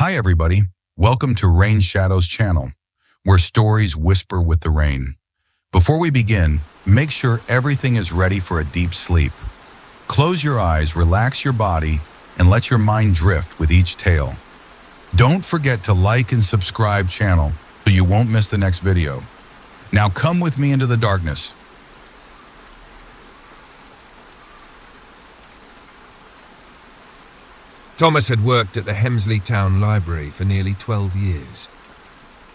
Hi everybody, welcome to Rain Shadows channel, where stories whisper with the rain. Before we begin, make sure everything is ready for a deep sleep. Close your eyes, relax your body, and let your mind drift with each tale. Don't forget to like and subscribe channel so you won't miss the next video. Now come with me into the darkness. Thomas had worked at the Hemsley Town Library for nearly 12 years.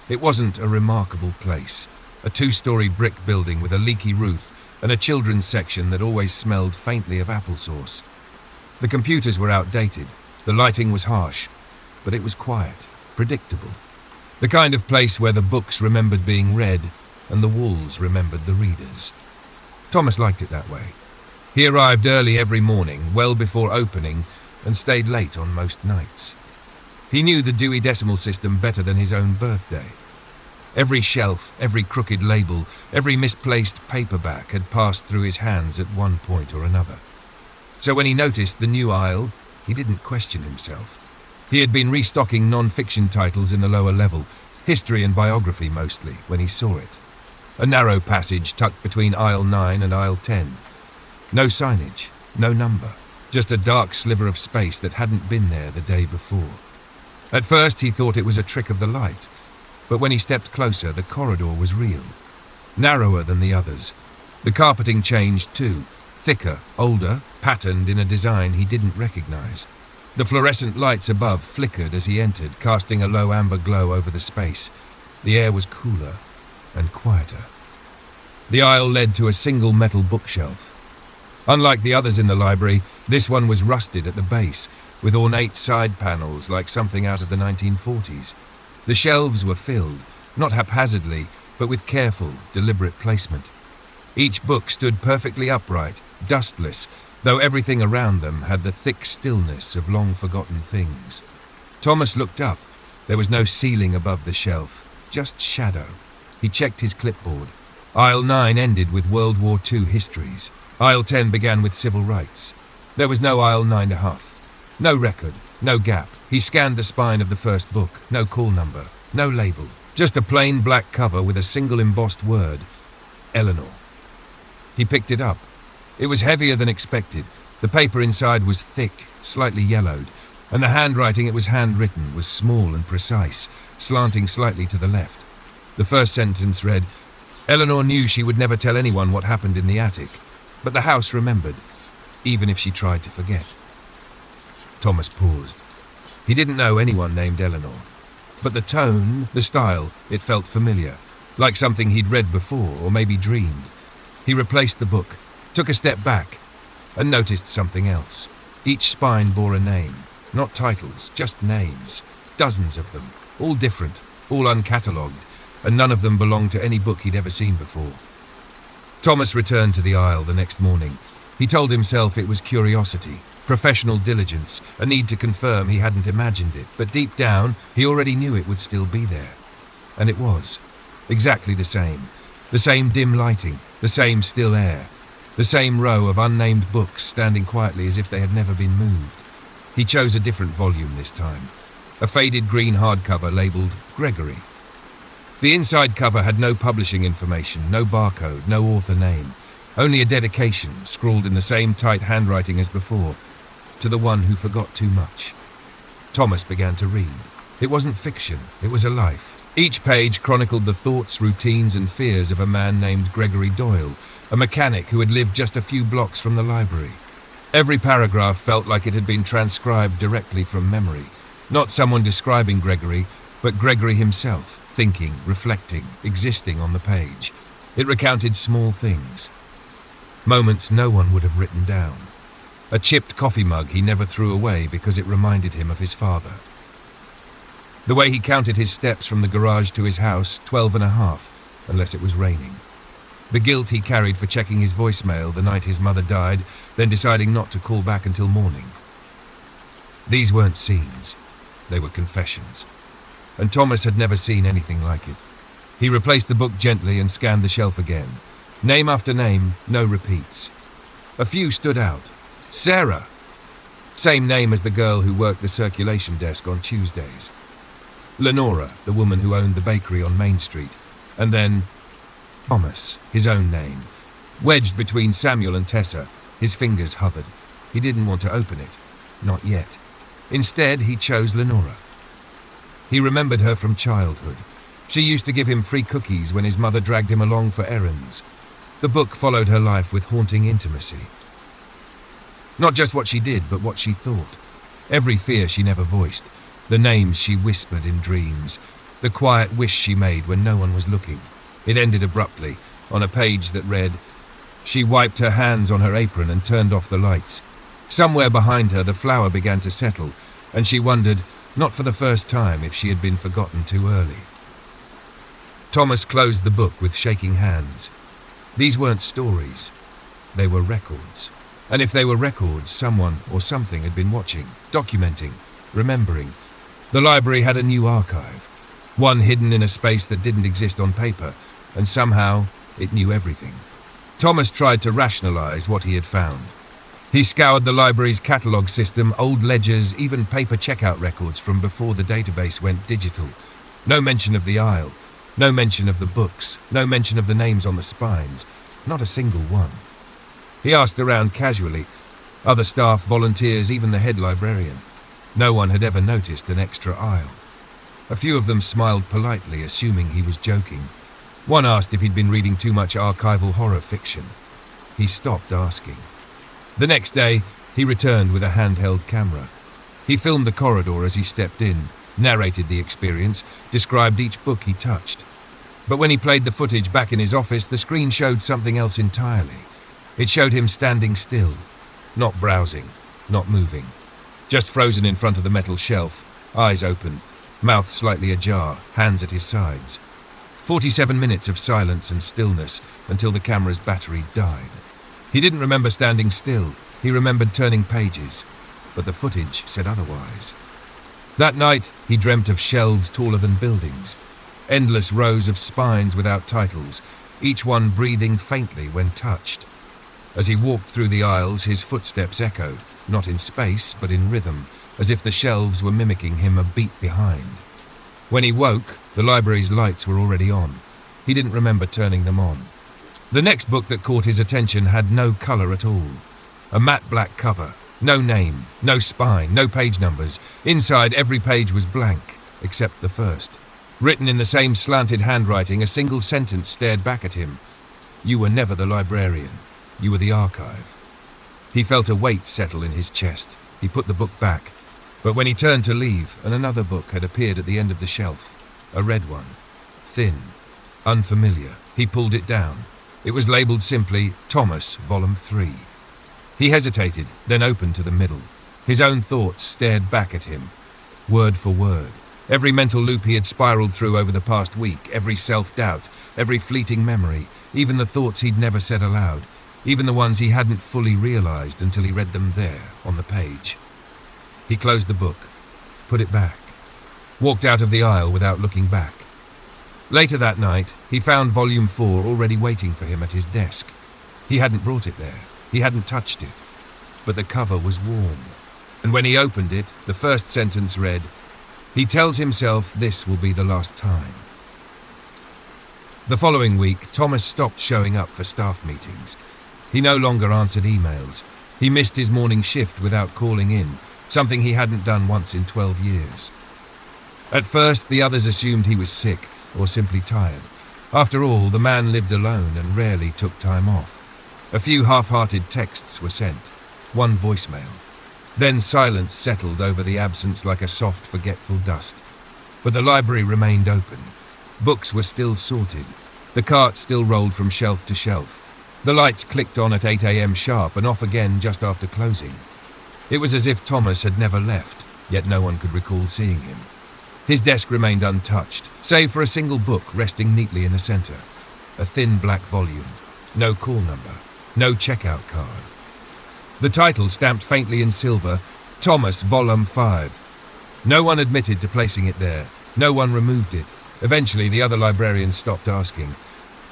It wasn't a remarkable place, a two-story brick building with a leaky roof and a children's section that always smelled faintly of applesauce. The computers were outdated, the lighting was harsh, but it was quiet, predictable. The kind of place where the books remembered being read and the walls remembered the readers. Thomas liked it that way. He arrived early every morning, well before opening, and stayed late on most nights. He knew the Dewey Decimal System better than his own birthday. Every shelf, every crooked label, every misplaced paperback had passed through his hands at one point or another. So when he noticed the new aisle, he didn't question himself. He had been restocking non-fiction titles in the lower level, history and biography mostly, when he saw it. A narrow passage tucked between aisle 9 and aisle 10. No signage, no number. Just a dark sliver of space that hadn't been there the day before. At first he thought it was a trick of the light, but when he stepped closer the corridor was real. Narrower than the others. The carpeting changed too, thicker, older, patterned in a design he didn't recognize. The fluorescent lights above flickered as he entered, casting a low amber glow over the space. The air was cooler and quieter. The aisle led to a single metal bookshelf. Unlike the others in the library, this one was rusted at the base, with ornate side panels like something out of the 1940s. The shelves were filled, not haphazardly, but with careful, deliberate placement. Each book stood perfectly upright, dustless, though everything around them had the thick stillness of long-forgotten things. Thomas looked up. There was no ceiling above the shelf, just shadow. He checked his clipboard. Aisle 9 ended with World.War II histories. Aisle 10 began with civil rights. There was no aisle 9.5. No record, no gap. He scanned the spine of the first book. No call number, no label. Just a plain black cover with a single embossed word, Eleanor. He picked it up. It was heavier than expected. The paper inside was thick, slightly yellowed, and the handwriting it was handwritten was small and precise, slanting slightly to the left. The first sentence read, Eleanor knew she would never tell anyone what happened in the attic. But the house remembered, even if she tried to forget. Thomas paused. He didn't know anyone named Eleanor. But the tone, the style, it felt familiar, like something he'd read before or maybe dreamed. He replaced the book, took a step back, and noticed something else. Each spine bore a name, not titles, just names. Dozens of them, all different, all uncatalogued, and none of them belonged to any book he'd ever seen before. Thomas returned to the aisle the next morning. He told himself it was curiosity, professional diligence, a need to confirm he hadn't imagined it, but deep down, he already knew it would still be there. And it was. Exactly the same. The same dim lighting, the same still air, the same row of unnamed books standing quietly as if they had never been moved. He chose a different volume this time. A faded green hardcover labelled Gregory. The inside cover had no publishing information, no barcode, no author name. Only a dedication, scrawled in the same tight handwriting as before, to the one who forgot too much. Thomas began to read. It wasn't fiction, it was a life. Each page chronicled the thoughts, routines and fears of a man named Gregory Doyle, a mechanic who had lived just a few blocks from the library. Every paragraph felt like it had been transcribed directly from memory. Not someone describing Gregory, but Gregory himself. Thinking, reflecting, existing on the page. It recounted small things. Moments no one would have written down. A chipped coffee mug he never threw away because it reminded him of his father. The way he counted his steps from the garage to his house, 12.5, unless it was raining. The guilt he carried for checking his voicemail the night his mother died, then deciding not to call back until morning. These weren't scenes. They were confessions. And Thomas had never seen anything like it. He replaced the book gently and scanned the shelf again. Name after name, no repeats. A few stood out. Sarah! Same name as the girl who worked the circulation desk on Tuesdays. Lenora, the woman who owned the bakery on Main Street. And then Thomas, his own name. Wedged between Samuel and Tessa, his fingers hovered. He didn't want to open it. Not yet. Instead, he chose Lenora. He remembered her from childhood. She used to give him free cookies when his mother dragged him along for errands. The book followed her life with haunting intimacy. Not just what she did, but what she thought. Every fear she never voiced. The names she whispered in dreams. The quiet wish she made when no one was looking. It ended abruptly, on a page that read, She wiped her hands on her apron and turned off the lights. Somewhere behind her the flower began to settle, and she wondered, not for the first time, if she had been forgotten too early. Thomas closed the book with shaking hands. These weren't stories. They were records. And if they were records, someone or something had been watching, documenting, remembering. The library had a new archive, one hidden in a space that didn't exist on paper, and somehow it knew everything. Thomas tried to rationalize what he had found. He scoured the library's catalogue system, old ledgers, even paper checkout records from before the database went digital. No mention of the aisle, no mention of the books, no mention of the names on the spines, not a single one. He asked around casually, other staff, volunteers, even the head librarian. No one had ever noticed an extra aisle. A few of them smiled politely, assuming he was joking. One asked if he'd been reading too much archival horror fiction. He stopped asking. The next day, he returned with a handheld camera. He filmed the corridor as he stepped in, narrated the experience, described each book he touched. But when he played the footage back in his office, the screen showed something else entirely. It showed him standing still, not browsing, not moving, just frozen in front of the metal shelf, eyes open, mouth slightly ajar, hands at his sides. 47 minutes of silence and stillness until the camera's battery died. He didn't remember standing still. He remembered turning pages, but the footage said otherwise. That night, he dreamt of shelves taller than buildings, endless rows of spines without titles, each one breathing faintly when touched. As he walked through the aisles, his footsteps echoed, not in space, but in rhythm, as if the shelves were mimicking him a beat behind. When he woke, the library's lights were already on. He didn't remember turning them on. The next book that caught his attention had no color at all. A matte black cover, no name, no spine, no page numbers. Inside, every page was blank, except the first. Written in the same slanted handwriting, a single sentence stared back at him. You were never the librarian. You were the archive. He felt a weight settle in his chest. He put the book back. But when he turned to leave, another book had appeared at the end of the shelf. A red one. Thin. Unfamiliar. He pulled it down. It was labelled simply, Thomas, Volume 3. He hesitated, then opened to the middle. His own thoughts stared back at him, word for word. Every mental loop he had spiraled through over the past week, every self-doubt, every fleeting memory, even the thoughts he'd never said aloud, even the ones he hadn't fully realized until he read them there, on the page. He closed the book, put it back, walked out of the aisle without looking back. Later that night, he found Volume 4 already waiting for him at his desk. He hadn't brought it there. He hadn't touched it. But the cover was warm. And when he opened it, the first sentence read, He tells himself this will be the last time. The following week, Thomas stopped showing up for staff meetings. He no longer answered emails. He missed his morning shift without calling in, something he hadn't done once in 12 years. At first, the others assumed he was sick or simply tired. After all, the man lived alone and rarely took time off. A few half-hearted texts were sent, one voicemail. Then silence settled over the absence like a soft, forgetful dust. But the library remained open. Books were still sorted. The cart still rolled from shelf to shelf. The lights clicked on at 8 a.m. sharp and off again just after closing. It was as if Thomas had never left, yet no one could recall seeing him. His desk remained untouched, save for a single book resting neatly in the center. A thin black volume. No call number. No checkout card. The title stamped faintly in silver, Thomas, Volume 5. No one admitted to placing it there. No one removed it. Eventually, the other librarians stopped asking.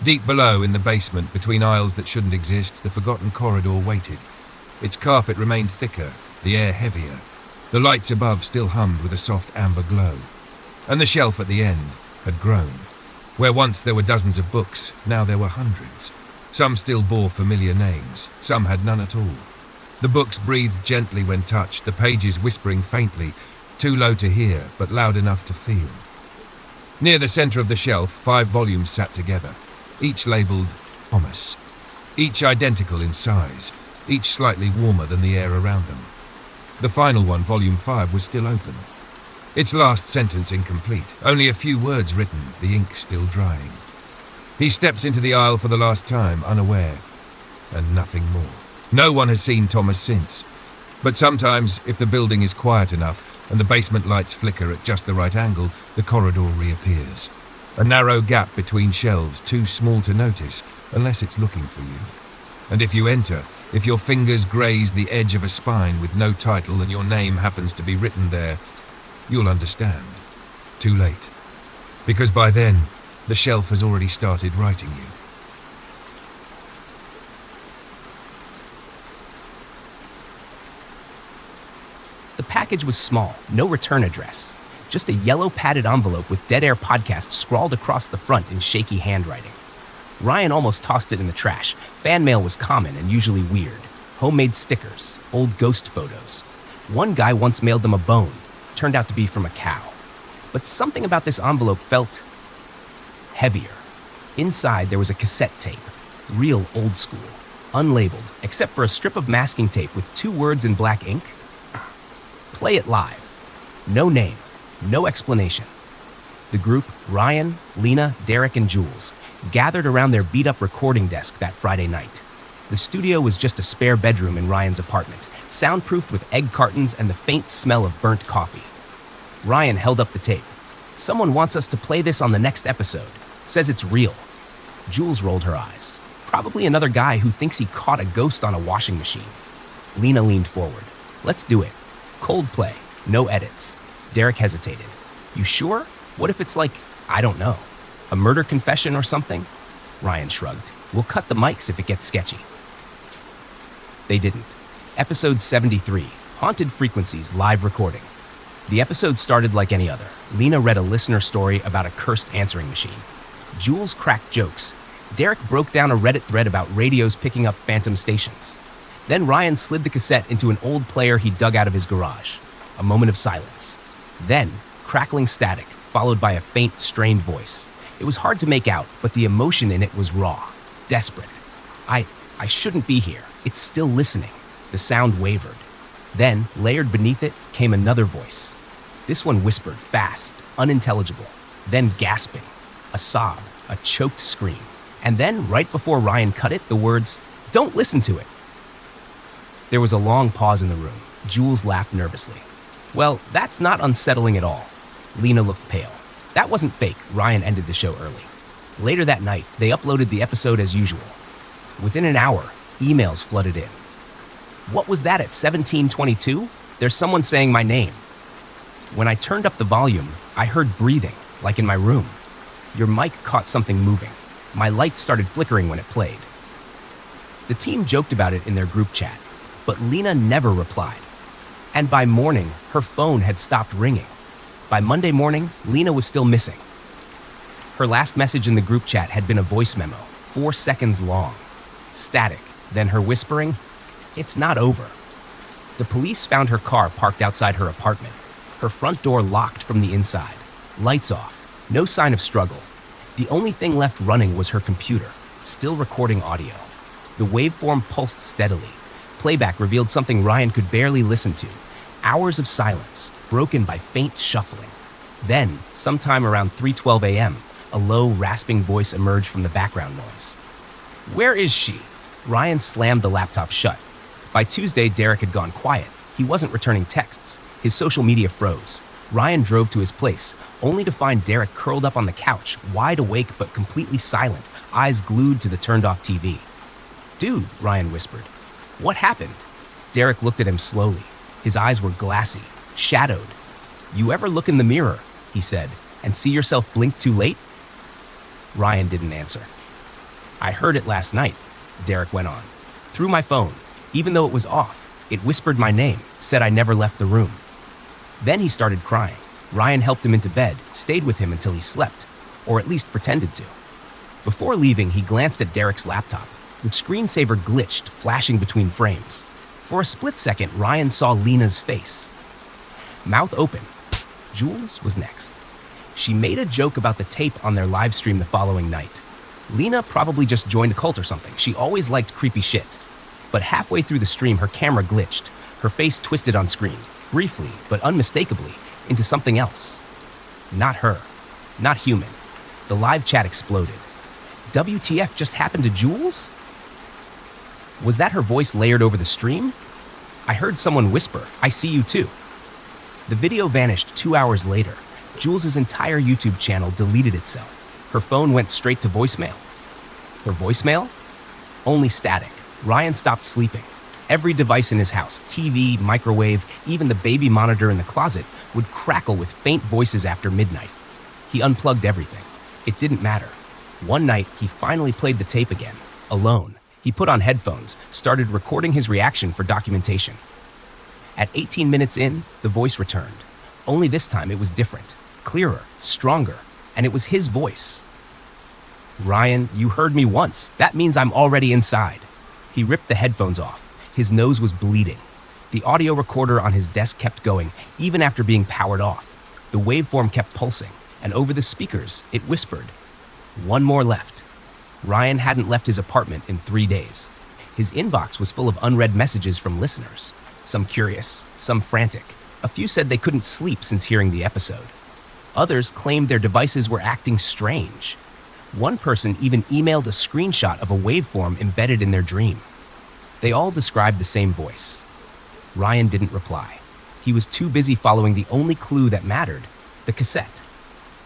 Deep below, in the basement, between aisles that shouldn't exist, the forgotten corridor waited. Its carpet remained thicker, the air heavier. The lights above still hummed with a soft amber glow. And the shelf at the end had grown. Where once there were dozens of books, now there were hundreds. Some still bore familiar names, some had none at all. The books breathed gently when touched, the pages whispering faintly, too low to hear, but loud enough to feel. Near the center of the shelf, 5 volumes sat together, each labeled Thomas. Each identical in size, each slightly warmer than the air around them. The final one, Volume 5, was still open. Its last sentence incomplete, only a few words written, the ink still drying. He steps into the aisle for the last time, unaware, and nothing more. No one has seen Thomas since. But sometimes, if the building is quiet enough and the basement lights flicker at just the right angle, the corridor reappears. A narrow gap between shelves, too small to notice, unless it's looking for you. And if you enter, if your fingers graze the edge of a spine with no title and your name happens to be written there, you'll understand. Too late. Because by then, the shelf has already started writing you. The package was small, no return address. Just a yellow padded envelope with Dead Air Podcast scrawled across the front in shaky handwriting. Ryan almost tossed it in the trash. Fan mail was common and usually weird. Homemade stickers, old ghost photos. One guy once mailed them a bone. Turned out to be from a cow. But something about this envelope felt heavier. Inside there was a cassette tape. Real old school. Unlabeled, except for a strip of masking tape with 2 words in black ink. Play it live. No name. No explanation. The group, Ryan, Lena, Derek, and Jules, gathered around their beat-up recording desk that Friday night. The studio was just a spare bedroom in Ryan's apartment, soundproofed with egg cartons and the faint smell of burnt coffee. Ryan held up the tape. "Someone wants us to play this on the next episode. Says it's real." Jules rolled her eyes. Probably another guy who thinks he caught a ghost on a washing machine. Lena leaned forward. "Let's do it. Cold play. No edits." Derek hesitated. "You sure? What if it's like, I don't know, a murder confession or something?" Ryan shrugged. "We'll cut the mics if it gets sketchy." They didn't. Episode 73, Haunted Frequencies live recording. The episode started like any other. Lena read a listener story about a cursed answering machine. Jules cracked jokes. Derek broke down a Reddit thread about radios picking up phantom stations. Then Ryan slid the cassette into an old player he dug out of his garage. A moment of silence. Then, crackling static, followed by a faint, strained voice. It was hard to make out, but the emotion in it was raw, desperate. I shouldn't be here. It's still listening." The sound wavered. Then, layered beneath it, came another voice. This one whispered, fast, unintelligible, then gasping. A sob, a choked scream. And then, right before Ryan cut it, the words, "Don't listen to it." There was a long pause in the room. Jules laughed nervously. "Well, that's not unsettling at all." Lena looked pale. That wasn't fake. Ryan ended the show early. Later that night, they uploaded the episode as usual. Within an hour, emails flooded in. "What was that at 1722? There's someone saying my name." "When I turned up the volume, I heard breathing, like in my room. Your mic caught something moving. My lights started flickering when it played." The team joked about it in their group chat, but Lena never replied. And by morning, her phone had stopped ringing. By Monday morning, Lena was still missing. Her last message in the group chat had been a voice memo, 4 seconds long. Static, then her whispering, "It's not over." The police found her car parked outside her apartment, her front door locked from the inside, lights off, no sign of struggle. The only thing left running was her computer, still recording audio. The waveform pulsed steadily. Playback revealed something Ryan could barely listen to. Hours of silence, broken by faint shuffling. Then, sometime around 3:12 a.m., a low, rasping voice emerged from the background noise. "Where is she?" Ryan slammed the laptop shut. By Tuesday, Derek had gone quiet. He wasn't returning texts. His social media froze. Ryan drove to his place, only to find Derek curled up on the couch, wide awake but completely silent, eyes glued to the turned-off TV. "Dude," Ryan whispered. "What happened?" Derek looked at him slowly. His eyes were glassy, shadowed. "You ever look in the mirror," he said, "and see yourself blink too late?" Ryan didn't answer. "I heard it last night," Derek went on. "Through my phone, even though it was off. It whispered my name, said I never left the room. Then he started crying. Ryan helped him into bed, stayed with him until he slept, or at least pretended to. Before leaving, he glanced at Derek's laptop. The screensaver glitched, flashing between frames. For a split second, Ryan saw Lena's face. Mouth open. Jules was next. She made a joke about the tape on their live stream the following night. Lena probably just joined a cult or something. She always liked creepy shit. But halfway through the stream, her camera glitched. Her face twisted on screen, briefly, but unmistakably, into something else. Not her. Not human. The live chat exploded. WTF just happened to Jules? Was that her voice layered over the stream? I heard someone whisper, "I see you too." The video vanished 2 hours later. Jules's entire YouTube channel deleted itself. Her phone went straight to voicemail. Her voicemail? Only static. Ryan stopped sleeping. Every device in his house, TV, microwave, even the baby monitor in the closet, would crackle with faint voices after midnight. He unplugged everything. It didn't matter. One night, he finally played the tape again, alone. He put on headphones, started recording his reaction for documentation. At 18 minutes in, the voice returned. Only this time it was different, clearer, stronger, and it was his voice. "Ryan, you heard me once. That means I'm already inside." He ripped the headphones off. His nose was bleeding. The audio recorder on his desk kept going, even after being powered off. The waveform kept pulsing, and over the speakers, it whispered. One more left. Ryan hadn't left his apartment in 3 days. His inbox was full of unread messages from listeners. Some curious, some frantic. A few said they couldn't sleep since hearing the episode. Others claimed their devices were acting strange. One person even emailed a screenshot of a waveform embedded in their dream. They all described the same voice. Ryan didn't reply. He was too busy following the only clue that mattered, the cassette.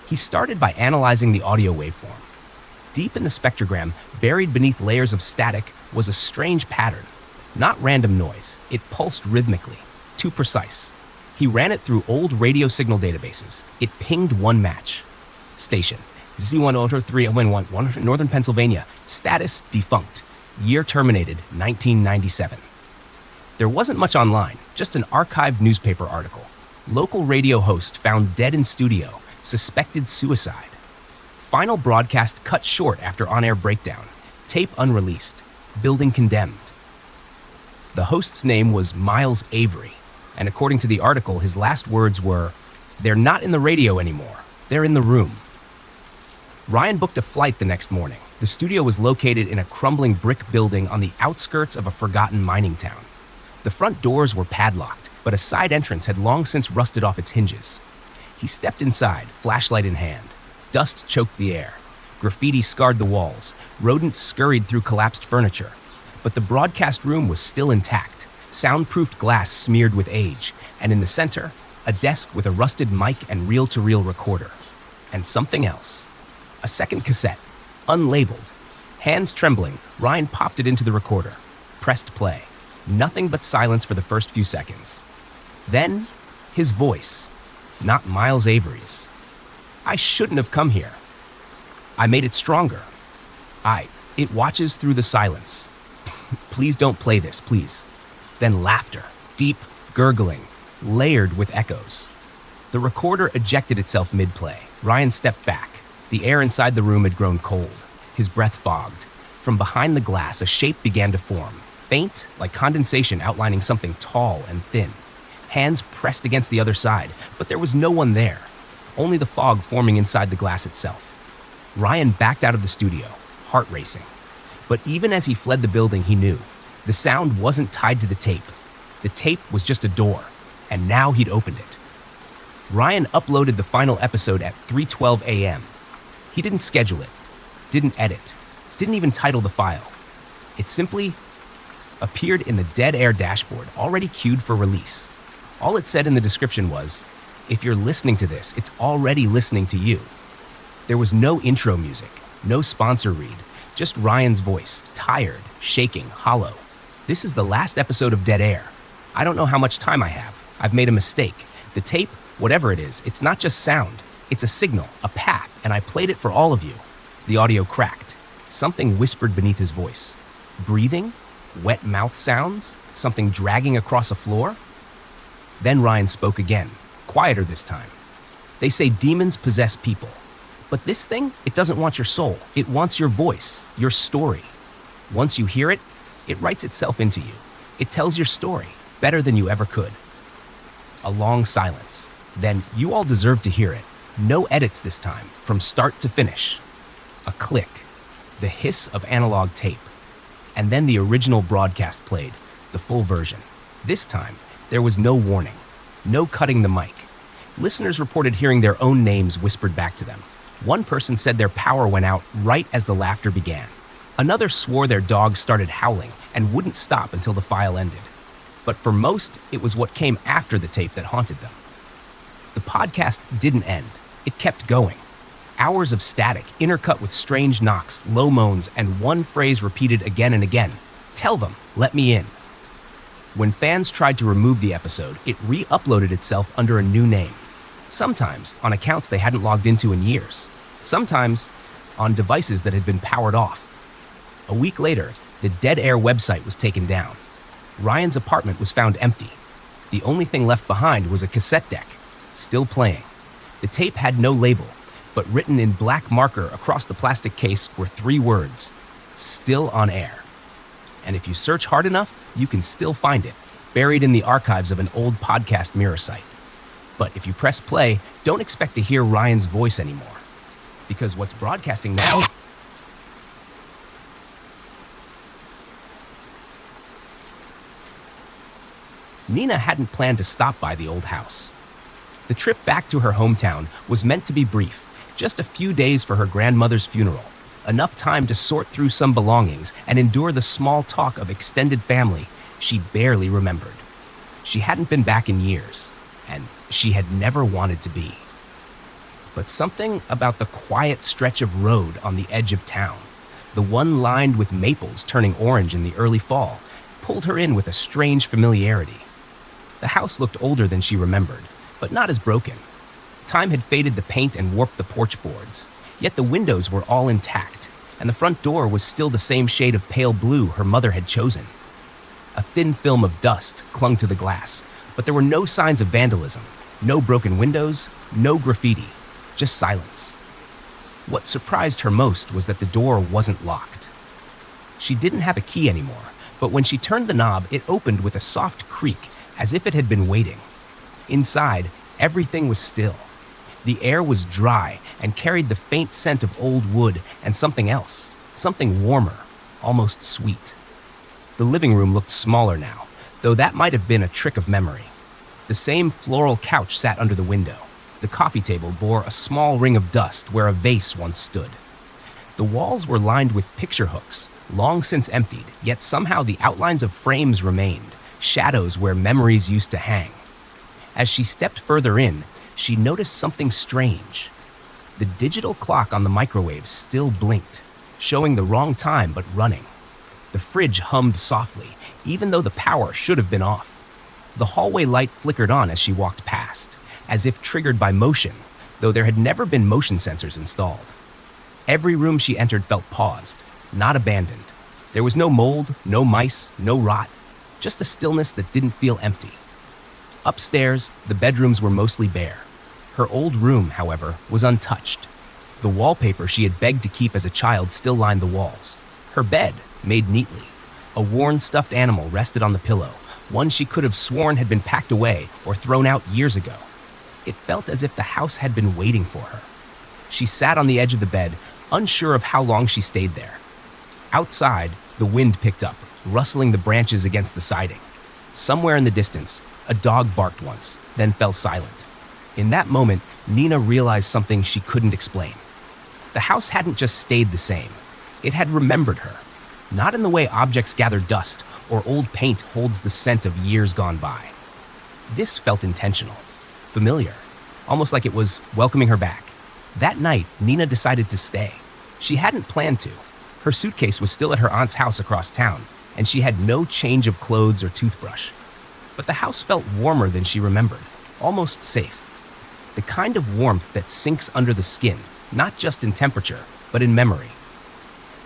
He started by analyzing the audio waveform. Deep in the spectrogram, buried beneath layers of static, was a strange pattern. Not random noise, it pulsed rhythmically, too precise. He ran it through old radio signal databases. It pinged one match. Station, Z10311, Northern Pennsylvania. Status, defunct. Year terminated, 1997. There wasn't much online, just an archived newspaper article. Local radio host found dead in studio, suspected suicide. Final broadcast cut short after on-air breakdown. Tape unreleased. Building condemned. The host's name was Miles Avery, and according to the article, his last words were, "They're not in the radio anymore. They're in the room." Ryan booked a flight the next morning. The studio was located in a crumbling brick building on the outskirts of a forgotten mining town. The front doors were padlocked, but a side entrance had long since rusted off its hinges. He stepped inside, flashlight in hand. Dust choked the air. Graffiti scarred the walls. Rodents scurried through collapsed furniture. But the broadcast room was still intact, soundproofed glass smeared with age, and in the center, a desk with a rusted mic and reel-to-reel recorder. And something else. A second cassette, unlabeled. Hands trembling, Ryan popped it into the recorder, pressed play. Nothing but silence for the first few seconds. Then, his voice, not Miles Avery's. "I shouldn't have come here. I made it stronger. It watches through the silence. Please don't play this, please." Then laughter, deep, gurgling, layered with echoes. The recorder ejected itself mid-play. Ryan stepped back. The air inside the room had grown cold. His breath fogged. From behind the glass, a shape began to form, faint, like condensation outlining something tall and thin. Hands pressed against the other side, but there was no one there. Only the fog forming inside the glass itself. Ryan backed out of the studio, heart racing. But even as he fled the building, he knew. The sound wasn't tied to the tape. The tape was just a door, and now he'd opened it. Ryan uploaded the final episode at 3:12 a.m. He didn't schedule it, didn't edit, didn't even title the file. It simply appeared in the dead air dashboard, already queued for release. All it said in the description was, "If you're listening to this, it's already listening to you." There was no intro music, no sponsor read, just Ryan's voice, tired, shaking, hollow. "This is the last episode of Dead Air. I don't know how much time I have. I've made a mistake. The tape, whatever it is, it's not just sound. It's a signal, a path, and I played it for all of you." The audio cracked. Something whispered beneath his voice. "Breathing? Wet mouth sounds? Something dragging across a floor? Then Ryan spoke again, quieter this time. They say demons possess people. But this thing, it doesn't want your soul. It wants your voice, your story. Once you hear it, it writes itself into you. It tells your story better than you ever could. A long silence. Then, you all deserve to hear it. No edits this time, from start to finish. A click. The hiss of analog tape. And then the original broadcast played, the full version. This time, there was no warning, no cutting the mic. Listeners reported hearing their own names whispered back to them. One person said their power went out right as the laughter began. Another swore their dog started howling and wouldn't stop until the file ended. But for most, it was what came after the tape that haunted them. The podcast didn't end. It kept going. Hours of static, intercut with strange knocks, low moans, and one phrase repeated again and again. Tell them, let me in. When fans tried to remove the episode, it re-uploaded itself under a new name. Sometimes on accounts they hadn't logged into in years. Sometimes on devices that had been powered off. A week later, the Dead Air website was taken down. Ryan's apartment was found empty. The only thing left behind was a cassette deck, still playing. The tape had no label, but written in black marker across the plastic case were 3 words: still on air. And if you search hard enough, you can still find it, buried in the archives of an old podcast mirror site. But if you press play, don't expect to hear Ryan's voice anymore. Because what's broadcasting now... Nina hadn't planned to stop by the old house. The trip back to her hometown was meant to be brief, just a few days for her grandmother's funeral, enough time to sort through some belongings and endure the small talk of extended family she barely remembered. She hadn't been back in years, and she had never wanted to be. But something about the quiet stretch of road on the edge of town, the one lined with maples turning orange in the early fall, pulled her in with a strange familiarity. The house looked older than she remembered, but not as broken. Time had faded the paint and warped the porch boards, yet the windows were all intact, and the front door was still the same shade of pale blue her mother had chosen. A thin film of dust clung to the glass, but there were no signs of vandalism, no broken windows, no graffiti, just silence. What surprised her most was that the door wasn't locked. She didn't have a key anymore, but when she turned the knob, it opened with a soft creak, as if it had been waiting. Inside, everything was still. The air was dry and carried the faint scent of old wood and something else, something warmer, almost sweet. The living room looked smaller now, though that might have been a trick of memory. The same floral couch sat under the window. The coffee table bore a small ring of dust where a vase once stood. The walls were lined with picture hooks, long since emptied, yet somehow the outlines of frames remained, shadows where memories used to hang. As she stepped further in, she noticed something strange. The digital clock on the microwave still blinked, showing the wrong time but running. The fridge hummed softly, even though the power should have been off. The hallway light flickered on as she walked past, as if triggered by motion, though there had never been motion sensors installed. Every room she entered felt paused, not abandoned. There was no mold, no mice, no rot, just a stillness that didn't feel empty. Upstairs, the bedrooms were mostly bare. Her old room, however, was untouched. The wallpaper she had begged to keep as a child still lined the walls. Her bed, made neatly. A worn stuffed animal rested on the pillow, one she could have sworn had been packed away or thrown out years ago. It felt as if the house had been waiting for her. She sat on the edge of the bed, unsure of how long she stayed there. Outside, the wind picked up, rustling the branches against the siding. Somewhere in the distance, a dog barked once, then fell silent. In that moment, Nina realized something she couldn't explain. The house hadn't just stayed the same. It had remembered her. Not in the way objects gather dust or old paint holds the scent of years gone by. This felt intentional, familiar, almost like it was welcoming her back. That night, Nina decided to stay. She hadn't planned to. Her suitcase was still at her aunt's house across town, and she had no change of clothes or toothbrush. But the house felt warmer than she remembered, almost safe. The kind of warmth that sinks under the skin, not just in temperature, but in memory.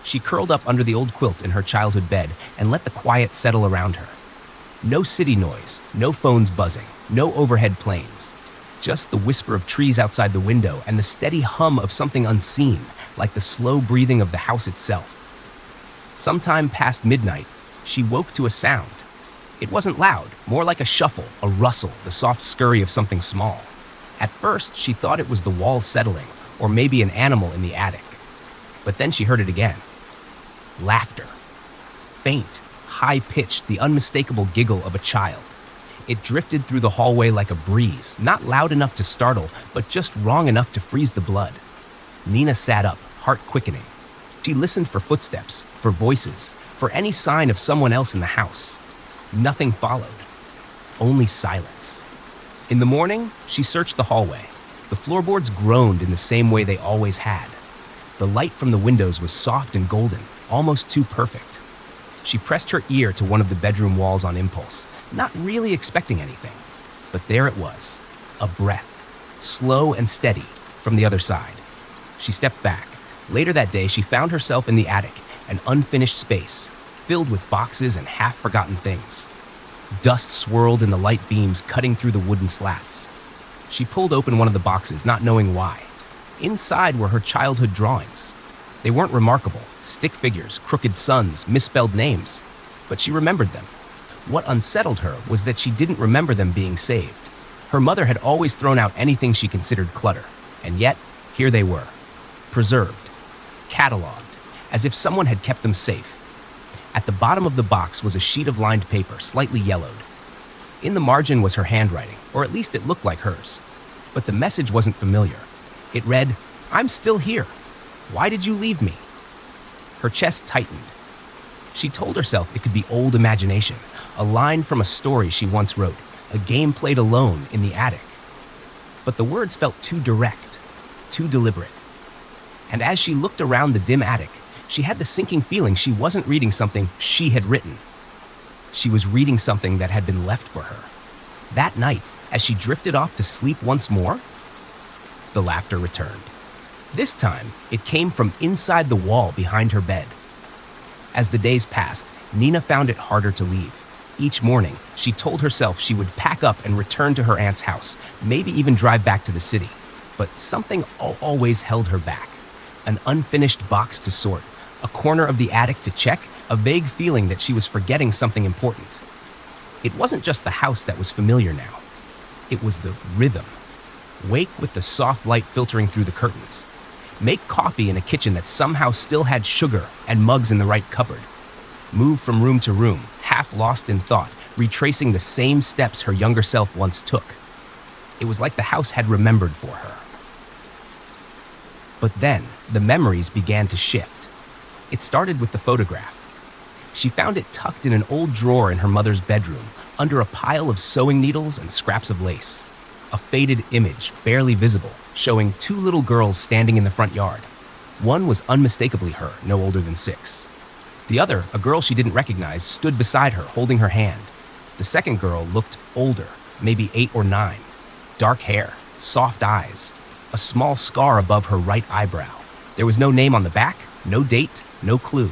She curled up under the old quilt in her childhood bed and let the quiet settle around her. No city noise, no phones buzzing, no overhead planes. Just the whisper of trees outside the window and the steady hum of something unseen, like the slow breathing of the house itself. Sometime past midnight, she woke to a sound. It wasn't loud, more like a shuffle, a rustle, the soft scurry of something small. At first, she thought it was the walls settling, or maybe an animal in the attic. But then she heard it again. Laughter. Faint, high-pitched, the unmistakable giggle of a child. It drifted through the hallway like a breeze, not loud enough to startle, but just wrong enough to freeze the blood. Nina sat up, heart quickening. She listened for footsteps, for voices, for any sign of someone else in the house. Nothing followed. Only silence. In the morning, she searched the hallway. The floorboards groaned in the same way they always had. The light from the windows was soft and golden, almost too perfect. She pressed her ear to one of the bedroom walls on impulse, not really expecting anything. But there it was, a breath, slow and steady, from the other side. She stepped back. Later that day, she found herself in the attic, an unfinished space, filled with boxes and half-forgotten things. Dust swirled in the light beams cutting through the wooden slats. She pulled open one of the boxes, not knowing why. Inside were her childhood drawings. They weren't remarkable, stick figures, crooked suns, misspelled names. But she remembered them. What unsettled her was that she didn't remember them being saved. Her mother had always thrown out anything she considered clutter, and yet, here they were. Preserved, cataloged, as if someone had kept them safe. At the bottom of the box was a sheet of lined paper, slightly yellowed. In the margin was her handwriting, or at least it looked like hers. But the message wasn't familiar. It read, "I'm still here. Why did you leave me?" Her chest tightened. She told herself it could be old imagination, a line from a story she once wrote, a game played alone in the attic. But the words felt too direct, too deliberate. And as she looked around the dim attic, she had the sinking feeling she wasn't reading something she had written. She was reading something that had been left for her. That night, as she drifted off to sleep once more, the laughter returned. This time, it came from inside the wall behind her bed. As the days passed, Nina found it harder to leave. Each morning, she told herself she would pack up and return to her aunt's house, maybe even drive back to the city. But something always held her back. An unfinished box to sort, a corner of the attic to check, a vague feeling that she was forgetting something important. It wasn't just the house that was familiar now. It was the rhythm. Wake with the soft light filtering through the curtains. Make coffee in a kitchen that somehow still had sugar and mugs in the right cupboard. Move from room to room, half lost in thought, retracing the same steps her younger self once took. It was like the house had remembered for her. But then, the memories began to shift. It started with the photograph. She found it tucked in an old drawer in her mother's bedroom, under a pile of sewing needles and scraps of lace. A faded image, barely visible, showing two little girls standing in the front yard. One was unmistakably her, no older than 6. The other, a girl she didn't recognize, stood beside her, holding her hand. The second girl looked older, maybe 8 or 9. Dark hair, soft eyes, a small scar above her right eyebrow. There was no name on the back, no date, no clue.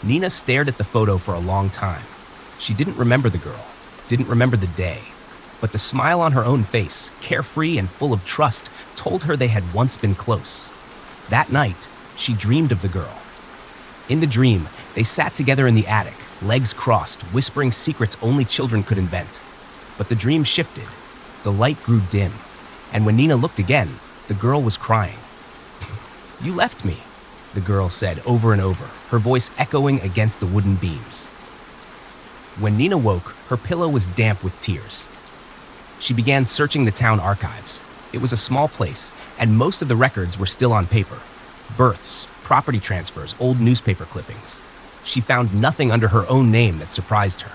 Nina stared at the photo for a long time. She didn't remember the girl, didn't remember the day. But the smile on her own face, carefree and full of trust, told her they had once been close. That night, she dreamed of the girl. In the dream, they sat together in the attic, legs crossed, whispering secrets only children could invent. But the dream shifted. The light grew dim. And when Nina looked again, the girl was crying. "You left me," the girl said over and over, her voice echoing against the wooden beams. When Nina woke, her pillow was damp with tears. She began searching the town archives. It was a small place, and most of the records were still on paper. Births, property transfers, old newspaper clippings. She found nothing under her own name that surprised her.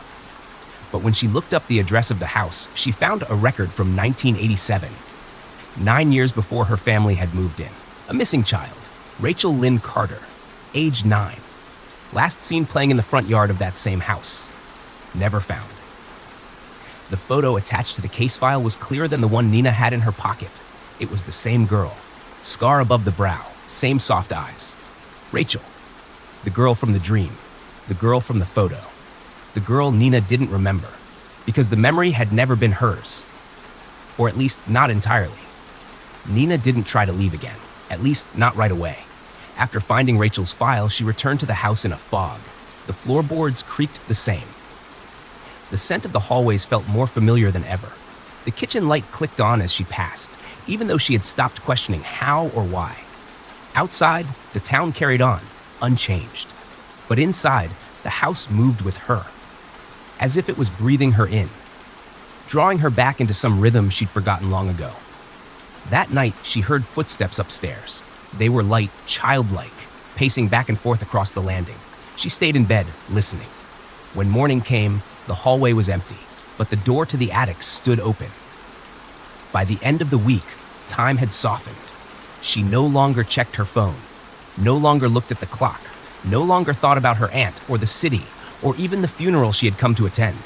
But when she looked up the address of the house, she found a record from 1987. 9 years before her family had moved in. A missing child, Rachel Lynn Carter, age 9. Last seen playing in the front yard of that same house. Never found. The photo attached to the case file was clearer than the one Nina had in her pocket. It was the same girl. Scar above the brow, same soft eyes. Rachel. The girl from the dream. The girl from the photo. The girl Nina didn't remember, because the memory had never been hers. Or at least not entirely. Nina didn't try to leave again, at least not right away. After finding Rachel's file, she returned to the house in a fog. The floorboards creaked the same. The scent of the hallways felt more familiar than ever. The kitchen light clicked on as she passed, even though she had stopped questioning how or why. Outside, the town carried on, unchanged. But inside, the house moved with her, as if it was breathing her in, drawing her back into some rhythm she'd forgotten long ago. That night, she heard footsteps upstairs. They were light, childlike, pacing back and forth across the landing. She stayed in bed, listening. When morning came, the hallway was empty, but the door to the attic stood open. By the end of the week, time had softened. She no longer checked her phone, no longer looked at the clock, no longer thought about her aunt or the city, or even the funeral she had come to attend.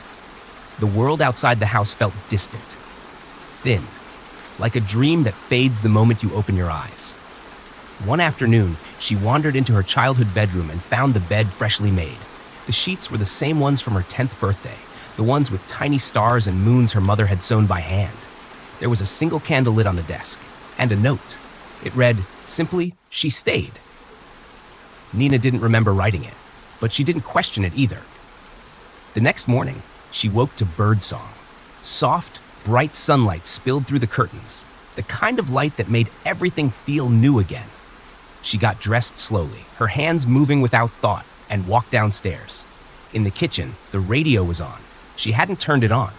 The world outside the house felt distant, thin, like a dream that fades the moment you open your eyes. One afternoon, she wandered into her childhood bedroom and found the bed freshly made. The sheets were the same ones from her 10th birthday, the ones with tiny stars and moons her mother had sewn by hand. There was a single candle lit on the desk, and a note. It read, simply, "She stayed." Nina didn't remember writing it, but she didn't question it either. The next morning, she woke to birdsong. Soft, bright sunlight spilled through the curtains, the kind of light that made everything feel new again. She got dressed slowly, her hands moving without thought, and walked downstairs. In the kitchen, the radio was on. She hadn't turned it on,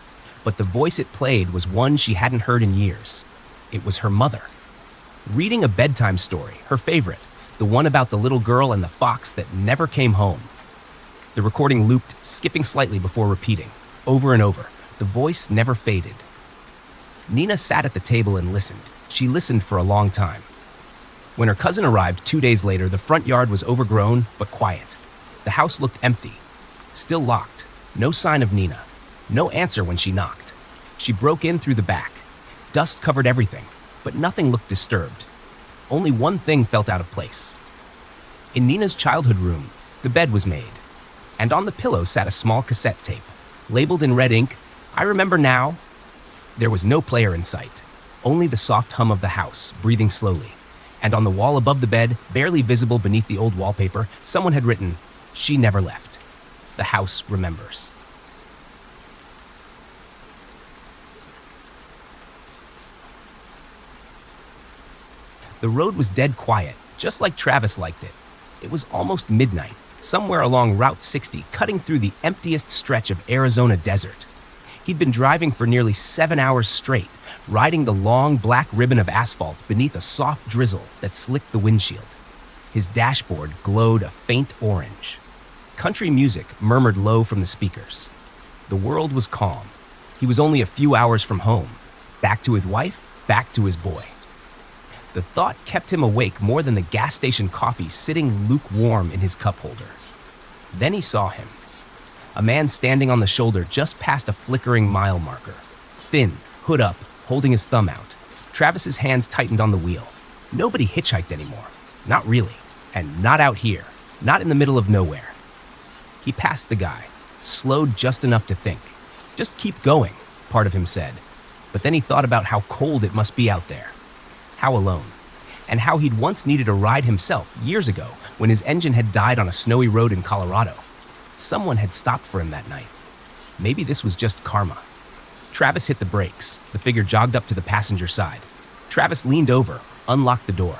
but the voice it played was one she hadn't heard in years. It was her mother. Reading a bedtime story, her favorite, the one about the little girl and the fox that never came home. The recording looped, skipping slightly before repeating, over and over. The voice never faded. Nina sat at the table and listened. She listened for a long time. When her cousin arrived 2 days later, the front yard was overgrown but quiet. The house looked empty, still locked. No sign of Nina. No answer when she knocked. She broke in through the back. Dust covered everything, but nothing looked disturbed. Only one thing felt out of place. In Nina's childhood room, the bed was made, and on the pillow sat a small cassette tape, labeled in red ink, "I remember now." There was no player in sight, only the soft hum of the house, breathing slowly. And on the wall above the bed, barely visible beneath the old wallpaper, someone had written, "She never left. The house remembers." The road was dead quiet, just like Travis liked it. It was almost midnight, somewhere along Route 60, cutting through the emptiest stretch of Arizona desert. He'd been driving for nearly 7 hours straight, riding the long black ribbon of asphalt beneath a soft drizzle that slicked the windshield. His dashboard glowed a faint orange. Country music murmured low from the speakers. The world was calm. He was only a few hours from home, back to his wife, back to his boy. The thought kept him awake more than the gas station coffee sitting lukewarm in his cup holder. Then he saw him. A man standing on the shoulder just past a flickering mile marker. Thin, hood up, holding his thumb out. Travis's hands tightened on the wheel. Nobody hitchhiked anymore. Not really. And not out here. Not in the middle of nowhere. He passed the guy, slowed just enough to think. "Just keep going," part of him said. But then he thought about how cold it must be out there. How alone. And how he'd once needed a ride himself years ago when his engine had died on a snowy road in Colorado. Someone had stopped for him that night. Maybe this was just karma. Travis hit the brakes. The figure jogged up to the passenger side. Travis leaned over, unlocked the door.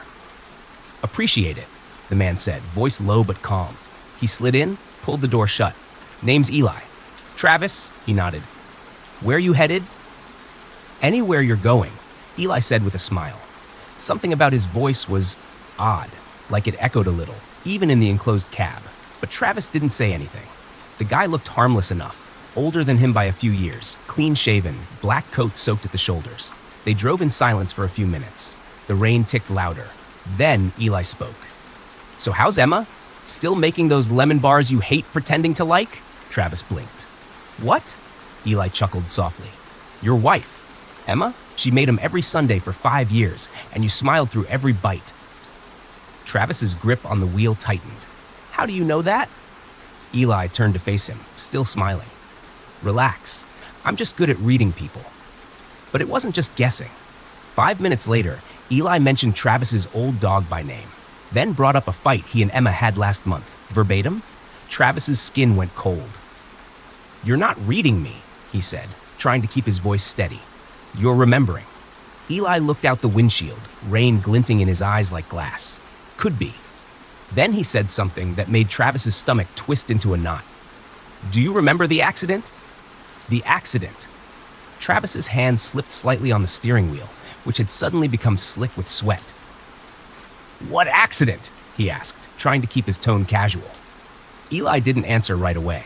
"Appreciate it," the man said, voice low but calm. He slid in, pulled the door shut. "Name's Eli." "Travis," he nodded. "Where you headed?" "Anywhere you're going," Eli said with a smile. Something about his voice was odd, like it echoed a little, even in the enclosed cab. But Travis didn't say anything. The guy looked harmless enough, older than him by a few years, clean-shaven, black coat soaked at the shoulders. They drove in silence for a few minutes. The rain ticked louder. Then Eli spoke. "So how's Emma? Still making those lemon bars you hate pretending to like?" Travis blinked. "What?" Eli chuckled softly. "Your wife. Emma? She made them every Sunday for 5 years, and you smiled through every bite." Travis's grip on the wheel tightened. How do you know that? Eli turned to face him, still smiling. Relax. I'm just good at reading people. But it wasn't just guessing. 5 minutes later, Eli mentioned Travis's old dog by name, then brought up a fight he and Emma had last month. Verbatim, Travis's skin went cold. You're not reading me, he said, trying to keep his voice steady. You're remembering. Eli looked out the windshield, rain glinting in his eyes like glass. Could be. Then he said something that made Travis's stomach twist into a knot. Do you remember the accident? The accident. Travis's hand slipped slightly on the steering wheel, which had suddenly become slick with sweat. What accident? He asked, trying to keep his tone casual. Eli didn't answer right away.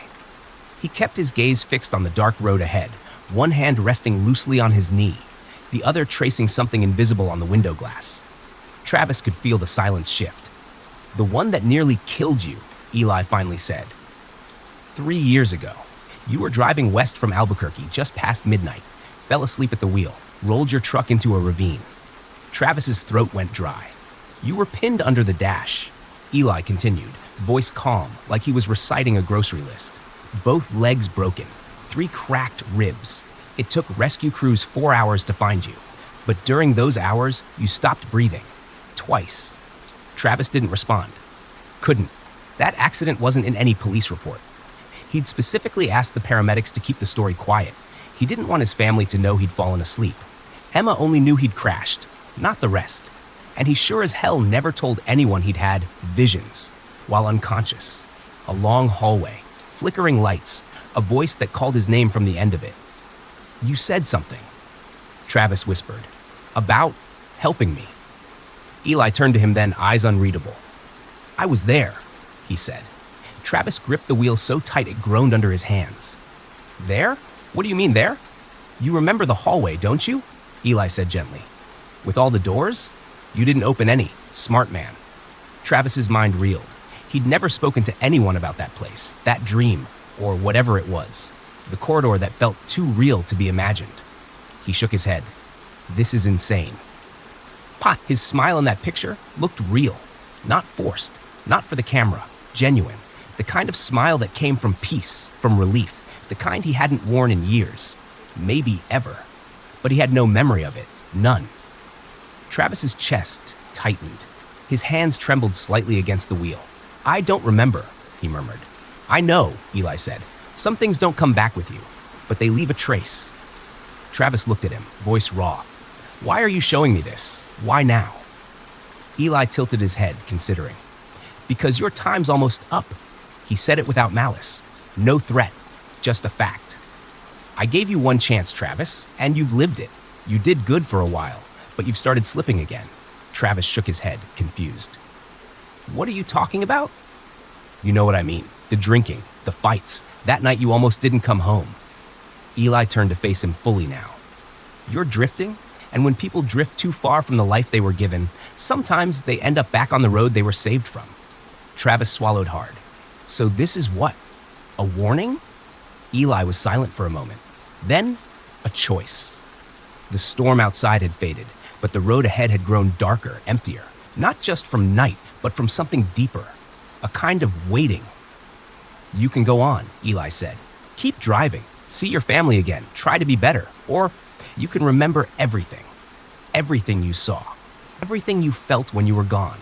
He kept his gaze fixed on the dark road ahead, one hand resting loosely on his knee, the other tracing something invisible on the window glass. Travis could feel the silence shift. The one that nearly killed you, Eli finally said. 3 years ago, you were driving west from Albuquerque just past midnight, fell asleep at the wheel, rolled your truck into a ravine. Travis's throat went dry. You were pinned under the dash. Eli continued, voice calm, like he was reciting a grocery list. Both legs broken, 3 cracked ribs. It took rescue crews 4 hours to find you. But during those hours, you stopped breathing. Twice. Travis didn't respond. Couldn't. That accident wasn't in any police report. He'd specifically asked the paramedics to keep the story quiet. He didn't want his family to know he'd fallen asleep. Emma only knew he'd crashed, not the rest. And he sure as hell never told anyone he'd had visions while unconscious. A long hallway, flickering lights, a voice that called his name from the end of it. You said something, Travis whispered, about helping me. Eli turned to him then, eyes unreadable. I was there, he said. Travis gripped the wheel so tight it groaned under his hands. There? What do you mean there? You remember the hallway, don't you? Eli said gently. With all the doors? You didn't open any. Smart man. Travis's mind reeled. He'd never spoken to anyone about that place, that dream, or whatever it was. The corridor that felt too real to be imagined. He shook his head. This is insane. Pot, his smile in that picture looked real. Not forced. Not for the camera. Genuine. The kind of smile that came from peace, from relief. The kind he hadn't worn in years. Maybe ever. But he had no memory of it. None. Travis's chest tightened. His hands trembled slightly against the wheel. I don't remember, he murmured. I know, Eli said. Some things don't come back with you, but they leave a trace. Travis looked at him, voice raw. Why are you showing me this? Why now? Eli tilted his head, considering. Because your time's almost up. He said it without malice. No threat, just a fact. I gave you one chance, Travis, and you've lived it. You did good for a while, but you've started slipping again. Travis shook his head, confused. What are you talking about? You know what I mean. The drinking, the fights. That night you almost didn't come home. Eli turned to face him fully now. You're drifting, and when people drift too far from the life they were given, sometimes they end up back on the road they were saved from. Travis swallowed hard. So this is what? A warning? Eli was silent for a moment. Then, a choice. The storm outside had faded, but the road ahead had grown darker, emptier. Not just from night, but from something deeper. A kind of waiting. You can go on, Eli said. Keep driving. See your family again. Try to be better. Or you can remember everything. Everything you saw. Everything you felt when you were gone.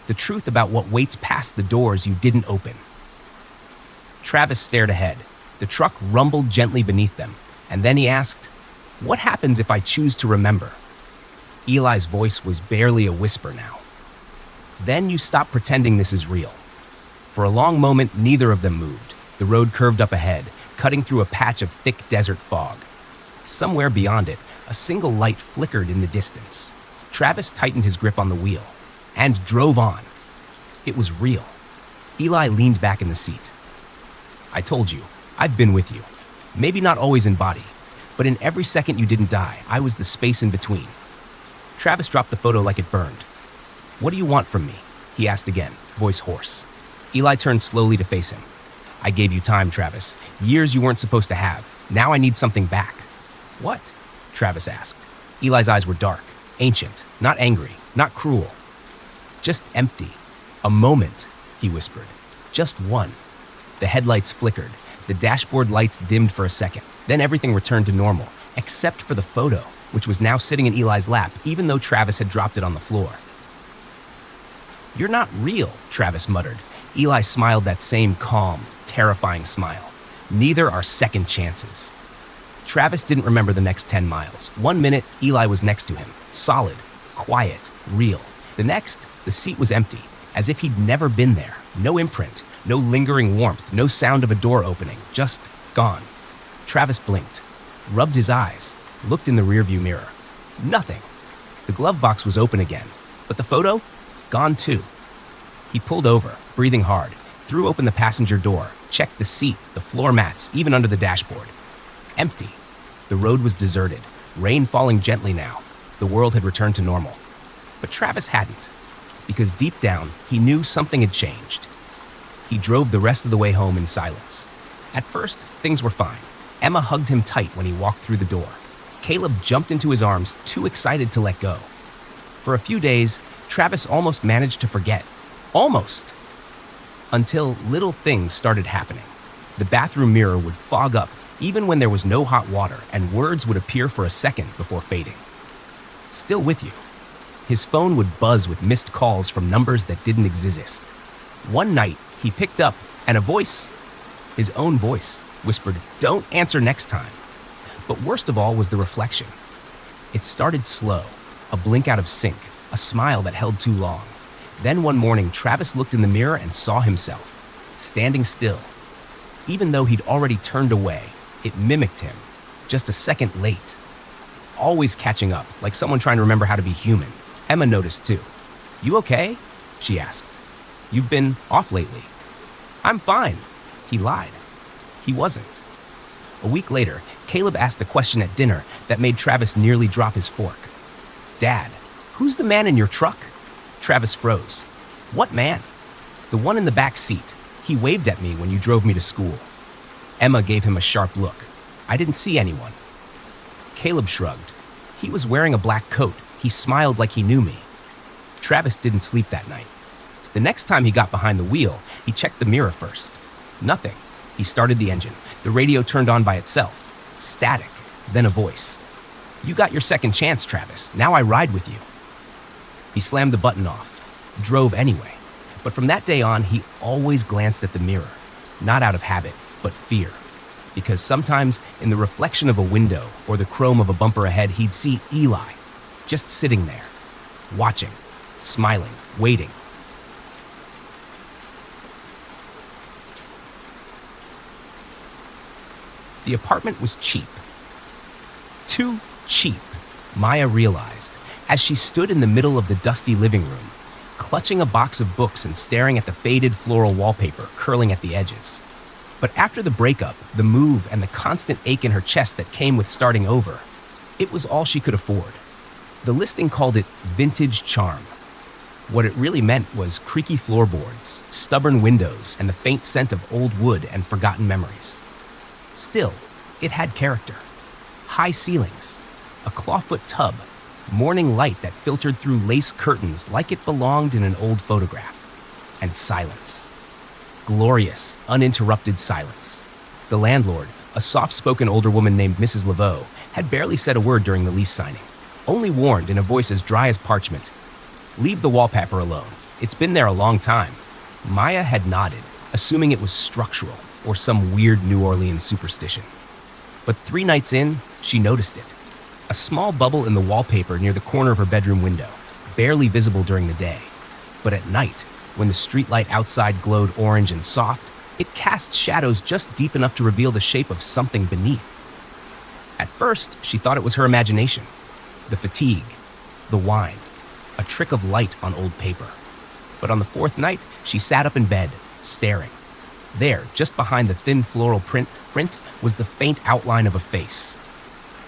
The truth about what waits past the doors you didn't open. Travis stared ahead. The truck rumbled gently beneath them, and then he asked, what happens if I choose to remember? Eli's voice was barely a whisper now. Then you stop pretending this is real. For a long moment, neither of them moved. The road curved up ahead, cutting through a patch of thick desert fog. Somewhere beyond it, a single light flickered in the distance. Travis tightened his grip on the wheel and drove on. It was real. Eli leaned back in the seat. I told you, I've been with you. Maybe not always in body, but in every second you didn't die, I was the space in between. Travis dropped the photo like it burned. What do you want from me? He asked again, voice hoarse. Eli turned slowly to face him. I gave you time, Travis. Years you weren't supposed to have. Now I need something back. What? Travis asked. Eli's eyes were dark, ancient, not angry, not cruel. Just empty. A moment, he whispered. Just one. The headlights flickered. The dashboard lights dimmed for a second. Then everything returned to normal, except for the photo, which was now sitting in Eli's lap, even though Travis had dropped it on the floor. "You're not real," Travis muttered. Eli smiled that same calm, terrifying smile. "Neither are second chances." Travis didn't remember the next 10 miles. 1 minute, Eli was next to him. Solid, quiet, real. The next, the seat was empty, as if he'd never been there. No imprint, no lingering warmth, no sound of a door opening. Just gone. Travis blinked, rubbed his eyes, looked in the rearview mirror. Nothing. The glove box was open again, but the photo? Gone too. He pulled over, breathing hard, threw open the passenger door, checked the seat, the floor mats, even under the dashboard. Empty. The road was deserted, rain falling gently now. The world had returned to normal. But Travis hadn't, because deep down, he knew something had changed. He drove the rest of the way home in silence. At first, things were fine. Emma hugged him tight when he walked through the door. Caleb jumped into his arms, too excited to let go. For a few days, Travis almost managed to forget. Almost. Until little things started happening. The bathroom mirror would fog up even when there was no hot water, and words would appear for a second before fading. "Still with you." His phone would buzz with missed calls from numbers that didn't exist. One night, he picked up, and a voice, his own voice, whispered, "Don't answer next time." But worst of all was the reflection. It started slow, a blink out of sync, a smile that held too long. Then one morning, Travis looked in the mirror and saw himself, standing still. Even though he'd already turned away, it mimicked him, just a second late. Always catching up, like someone trying to remember how to be human. Emma noticed too. "You okay?" she asked. "You've been off lately." "I'm fine." He lied. He wasn't. A week later, Caleb asked a question at dinner that made Travis nearly drop his fork. "Dad, who's the man in your truck?" Travis froze. "What man?" "The one in the back seat. He waved at me when you drove me to school." Emma gave him a sharp look. "I didn't see anyone." Caleb shrugged. "He was wearing a black coat. He smiled like he knew me." Travis didn't sleep that night. The next time he got behind the wheel, he checked the mirror first. Nothing. He started the engine. The radio turned on by itself. Static. Then a voice. "You got your second chance, Travis. Now I ride with you." He slammed the button off. Drove anyway. But from that day on, he always glanced at the mirror. Not out of habit, but fear. Because sometimes, in the reflection of a window or the chrome of a bumper ahead, he'd see Eli, just sitting there, watching, smiling, waiting. The apartment was cheap. Too cheap, Maya realized, as she stood in the middle of the dusty living room, clutching a box of books and staring at the faded floral wallpaper curling at the edges. But after the breakup, the move, and the constant ache in her chest that came with starting over, it was all she could afford. The listing called it vintage charm. What it really meant was creaky floorboards, stubborn windows, and the faint scent of old wood and forgotten memories. Still, it had character. High ceilings, a clawfoot tub, morning light that filtered through lace curtains like it belonged in an old photograph, and silence. Glorious, uninterrupted silence. The landlord, a soft-spoken older woman named Mrs. Laveau, had barely said a word during the lease signing, only warned in a voice as dry as parchment, "Leave the wallpaper alone. It's been there a long time." Maya had nodded, assuming it was structural or some weird New Orleans superstition. But 3 nights in, she noticed it. A small bubble in the wallpaper near the corner of her bedroom window, barely visible during the day. But at night, when the streetlight outside glowed orange and soft, it cast shadows just deep enough to reveal the shape of something beneath. At first, she thought it was her imagination. The fatigue, the wine, a trick of light on old paper. But on the 4th night, she sat up in bed, staring. There, just behind the thin floral print, was the faint outline of a face.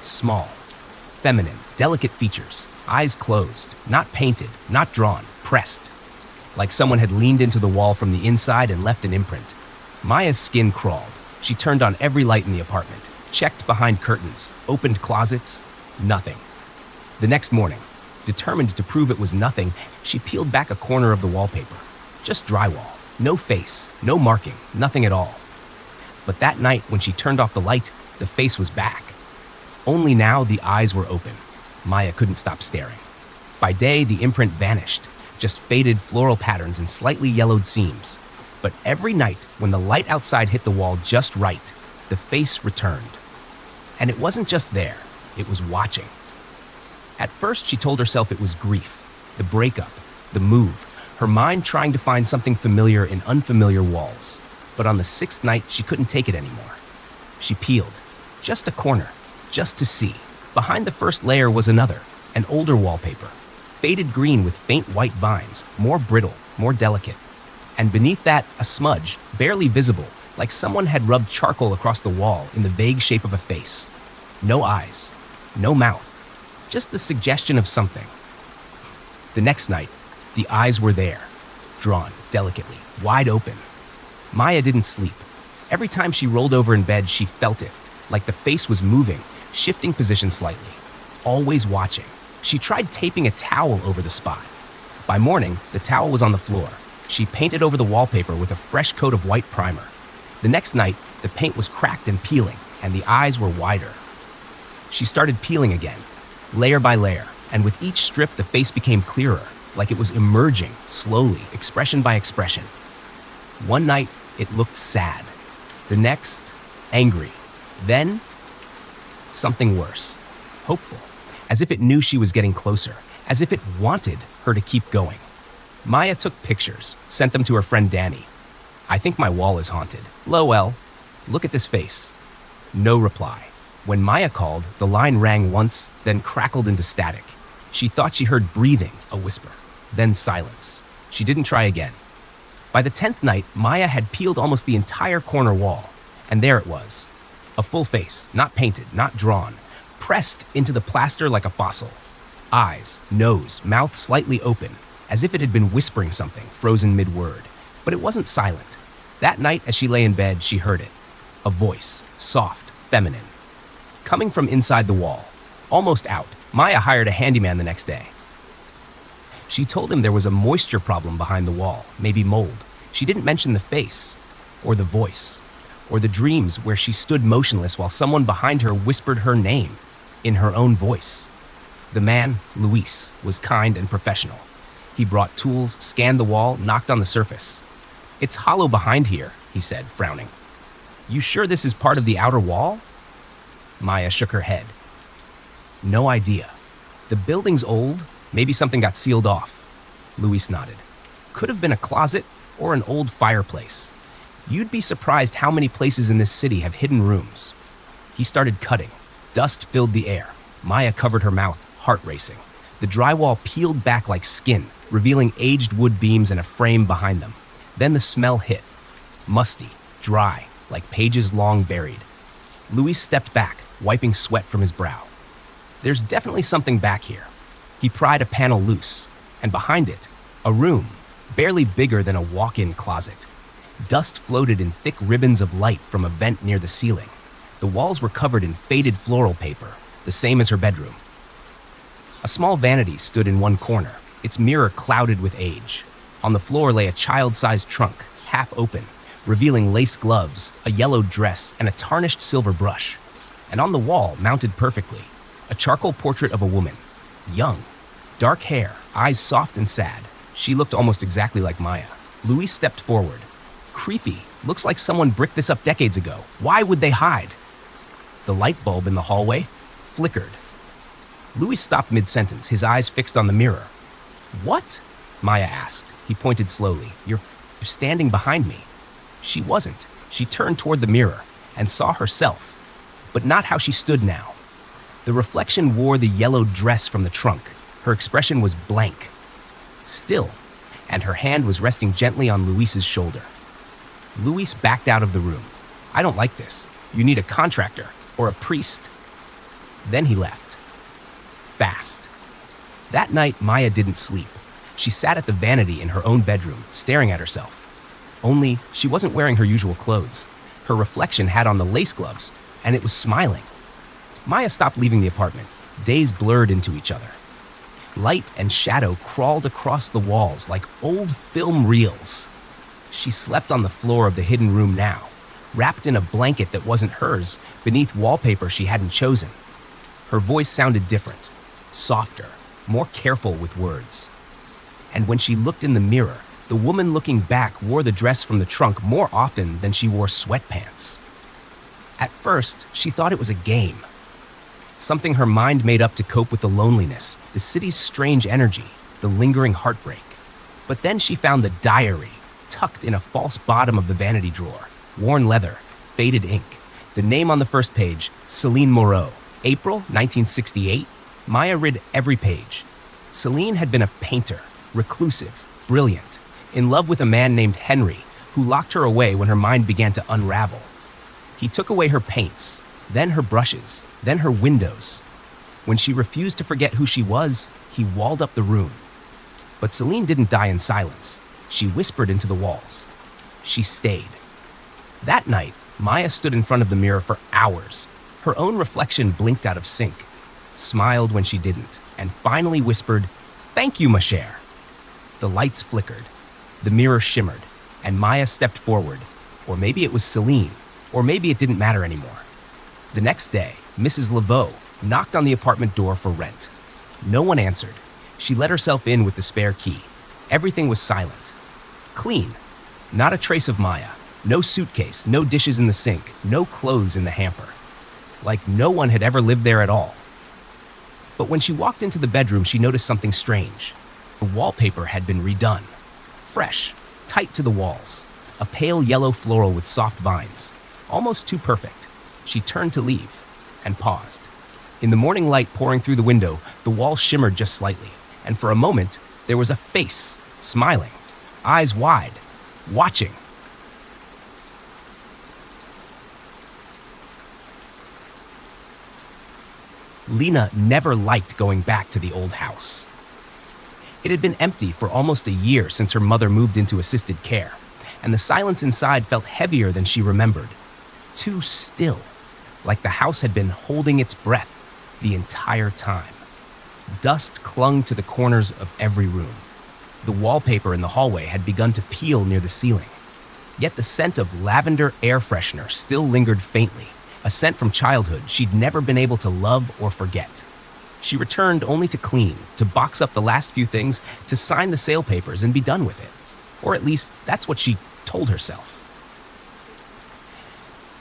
Small, feminine, delicate features, eyes closed, not painted, not drawn, pressed. Like someone had leaned into the wall from the inside and left an imprint. Maya's skin crawled. She turned on every light in the apartment, checked behind curtains, opened closets, nothing. The next morning, determined to prove it was nothing, she peeled back a corner of the wallpaper. Just drywall, No face, no marking, nothing at all. But that night, when she turned off the light, the face was back. Only now the eyes were open. Maya couldn't stop staring. By day, the imprint vanished, just faded floral patterns and slightly yellowed seams. But every night, when the light outside hit the wall just right, the face returned. And it wasn't just there, it was watching. At first, she told herself it was grief, the breakup, the move, her mind trying to find something familiar in unfamiliar walls. But on the sixth night, she couldn't take it anymore. She peeled, just a corner, just to see. Behind the first layer was another, an older wallpaper, faded green with faint white vines, more brittle, more delicate. And beneath that, a smudge, barely visible, like someone had rubbed charcoal across the wall in the vague shape of a face. No eyes, no mouth, just the suggestion of something. The next night, the eyes were there, drawn delicately, wide open. Maya didn't sleep. Every time she rolled over in bed, she felt it, like the face was moving, shifting position slightly, always watching. She tried taping a towel over the spot. By morning, the towel was on the floor. She painted over the wallpaper with a fresh coat of white primer. The next night, the paint was cracked and peeling, and the eyes were wider. She started peeling again, layer by layer, and with each strip, the face became clearer, like it was emerging, slowly, expression by expression. One night, it looked sad. The next, angry. Then, something worse, hopeful, as if it knew she was getting closer, as if it wanted her to keep going. Maya took pictures, sent them to her friend Danny. "I think my wall is haunted." "Lol, look at this face." No reply. When Maya called, the line rang once, then crackled into static. She thought she heard breathing, a whisper, then silence. She didn't try again. By the 10th night, Maya had peeled almost the entire corner wall, and there it was. A full face, not painted, not drawn, pressed into the plaster like a fossil. Eyes, nose, mouth slightly open, as if it had been whispering something, frozen mid-word. But it wasn't silent. That night, as she lay in bed, she heard it. A voice, soft, feminine, coming from inside the wall, almost out. Maya hired a handyman the next day. She told him there was a moisture problem behind the wall, maybe mold. She didn't mention the face, or the voice, or the dreams where she stood motionless while someone behind her whispered her name, in her own voice. The man, Luis, was kind and professional. He brought tools, scanned the wall, knocked on the surface. "It's hollow behind here," he said, frowning. "You sure this is part of the outer wall?" Maya shook her head. "No idea. The building's old. Maybe something got sealed off." Luis nodded. "Could have been a closet or an old fireplace. You'd be surprised how many places in this city have hidden rooms." He started cutting. Dust filled the air. Maya covered her mouth, heart racing. The drywall peeled back like skin, revealing aged wood beams and a frame behind them. Then the smell hit. Musty, dry, like pages long buried. Luis stepped back, wiping sweat from his brow. "There's definitely something back here." He pried a panel loose, and behind it, a room, barely bigger than a walk-in closet. Dust floated in thick ribbons of light from a vent near the ceiling. The walls were covered in faded floral paper, the same as her bedroom. A small vanity stood in one corner, its mirror clouded with age. On the floor lay a child-sized trunk, half open, revealing lace gloves, a yellow dress, and a tarnished silver brush. And on the wall, mounted perfectly, a charcoal portrait of a woman, young, dark hair, eyes soft and sad. She looked almost exactly like Maya. Luis stepped forward. "Creepy. Looks like someone bricked this up decades ago. Why would they hide?" The light bulb in the hallway flickered. Luis stopped mid-sentence, his eyes fixed on the mirror. "What?" Maya asked. He pointed slowly. You're standing behind me." She wasn't. She turned toward the mirror and saw herself, but not how she stood now. The reflection wore the yellow dress from the trunk. Her expression was blank, still, and her hand was resting gently on Luis's shoulder. Luis backed out of the room. "I don't like this. You need a contractor or a priest." Then he left. Fast. That night, Maya didn't sleep. She sat at the vanity in her own bedroom, staring at herself. Only, she wasn't wearing her usual clothes. Her reflection had on the lace gloves, and it was smiling. Maya stopped leaving the apartment. Days blurred into each other. Light and shadow crawled across the walls like old film reels. She slept on the floor of the hidden room now, wrapped in a blanket that wasn't hers, beneath wallpaper she hadn't chosen. Her voice sounded different, softer, more careful with words. And when she looked in the mirror, the woman looking back wore the dress from the trunk more often than she wore sweatpants. At first, she thought it was a game, something her mind made up to cope with the loneliness, the city's strange energy, the lingering heartbreak. But then she found the diary, tucked in a false bottom of the vanity drawer, worn leather, faded ink. The name on the first page, Celine Moreau. April 1968. Maya read every page. Celine had been a painter, reclusive, brilliant, in love with a man named Henry, who locked her away when her mind began to unravel. He took away her paints, then her brushes, then her windows. When she refused to forget who she was, he walled up the room. But Celine didn't die in silence. She whispered into the walls. She stayed. That night, Maya stood in front of the mirror for hours. Her own reflection blinked out of sync, smiled when she didn't, and finally whispered, "Thank you, ma chère." The lights flickered. The mirror shimmered, and Maya stepped forward. Or maybe it was Celine, or maybe it didn't matter anymore. The next day, Mrs. Laveau knocked on the apartment door for rent. No one answered. She let herself in with the spare key. Everything was silent. Clean. Not a trace of Maya. No suitcase, no dishes in the sink, no clothes in the hamper. Like no one had ever lived there at all. But when she walked into the bedroom, she noticed something strange. The wallpaper had been redone. Fresh, tight to the walls. A pale yellow floral with soft vines. Almost too perfect. She turned to leave and paused. In the morning light pouring through the window, the wall shimmered just slightly, and for a moment, there was a face, smiling, eyes wide, watching. Lena never liked going back to the old house. It had been empty for almost a year since her mother moved into assisted care, and the silence inside felt heavier than she remembered. Too still, like the house had been holding its breath the entire time. Dust clung to the corners of every room. The wallpaper in the hallway had begun to peel near the ceiling. Yet the scent of lavender air freshener still lingered faintly, a scent from childhood she'd never been able to love or forget. She returned only to clean, to box up the last few things, to sign the sale papers and be done with it. Or at least, that's what she told herself.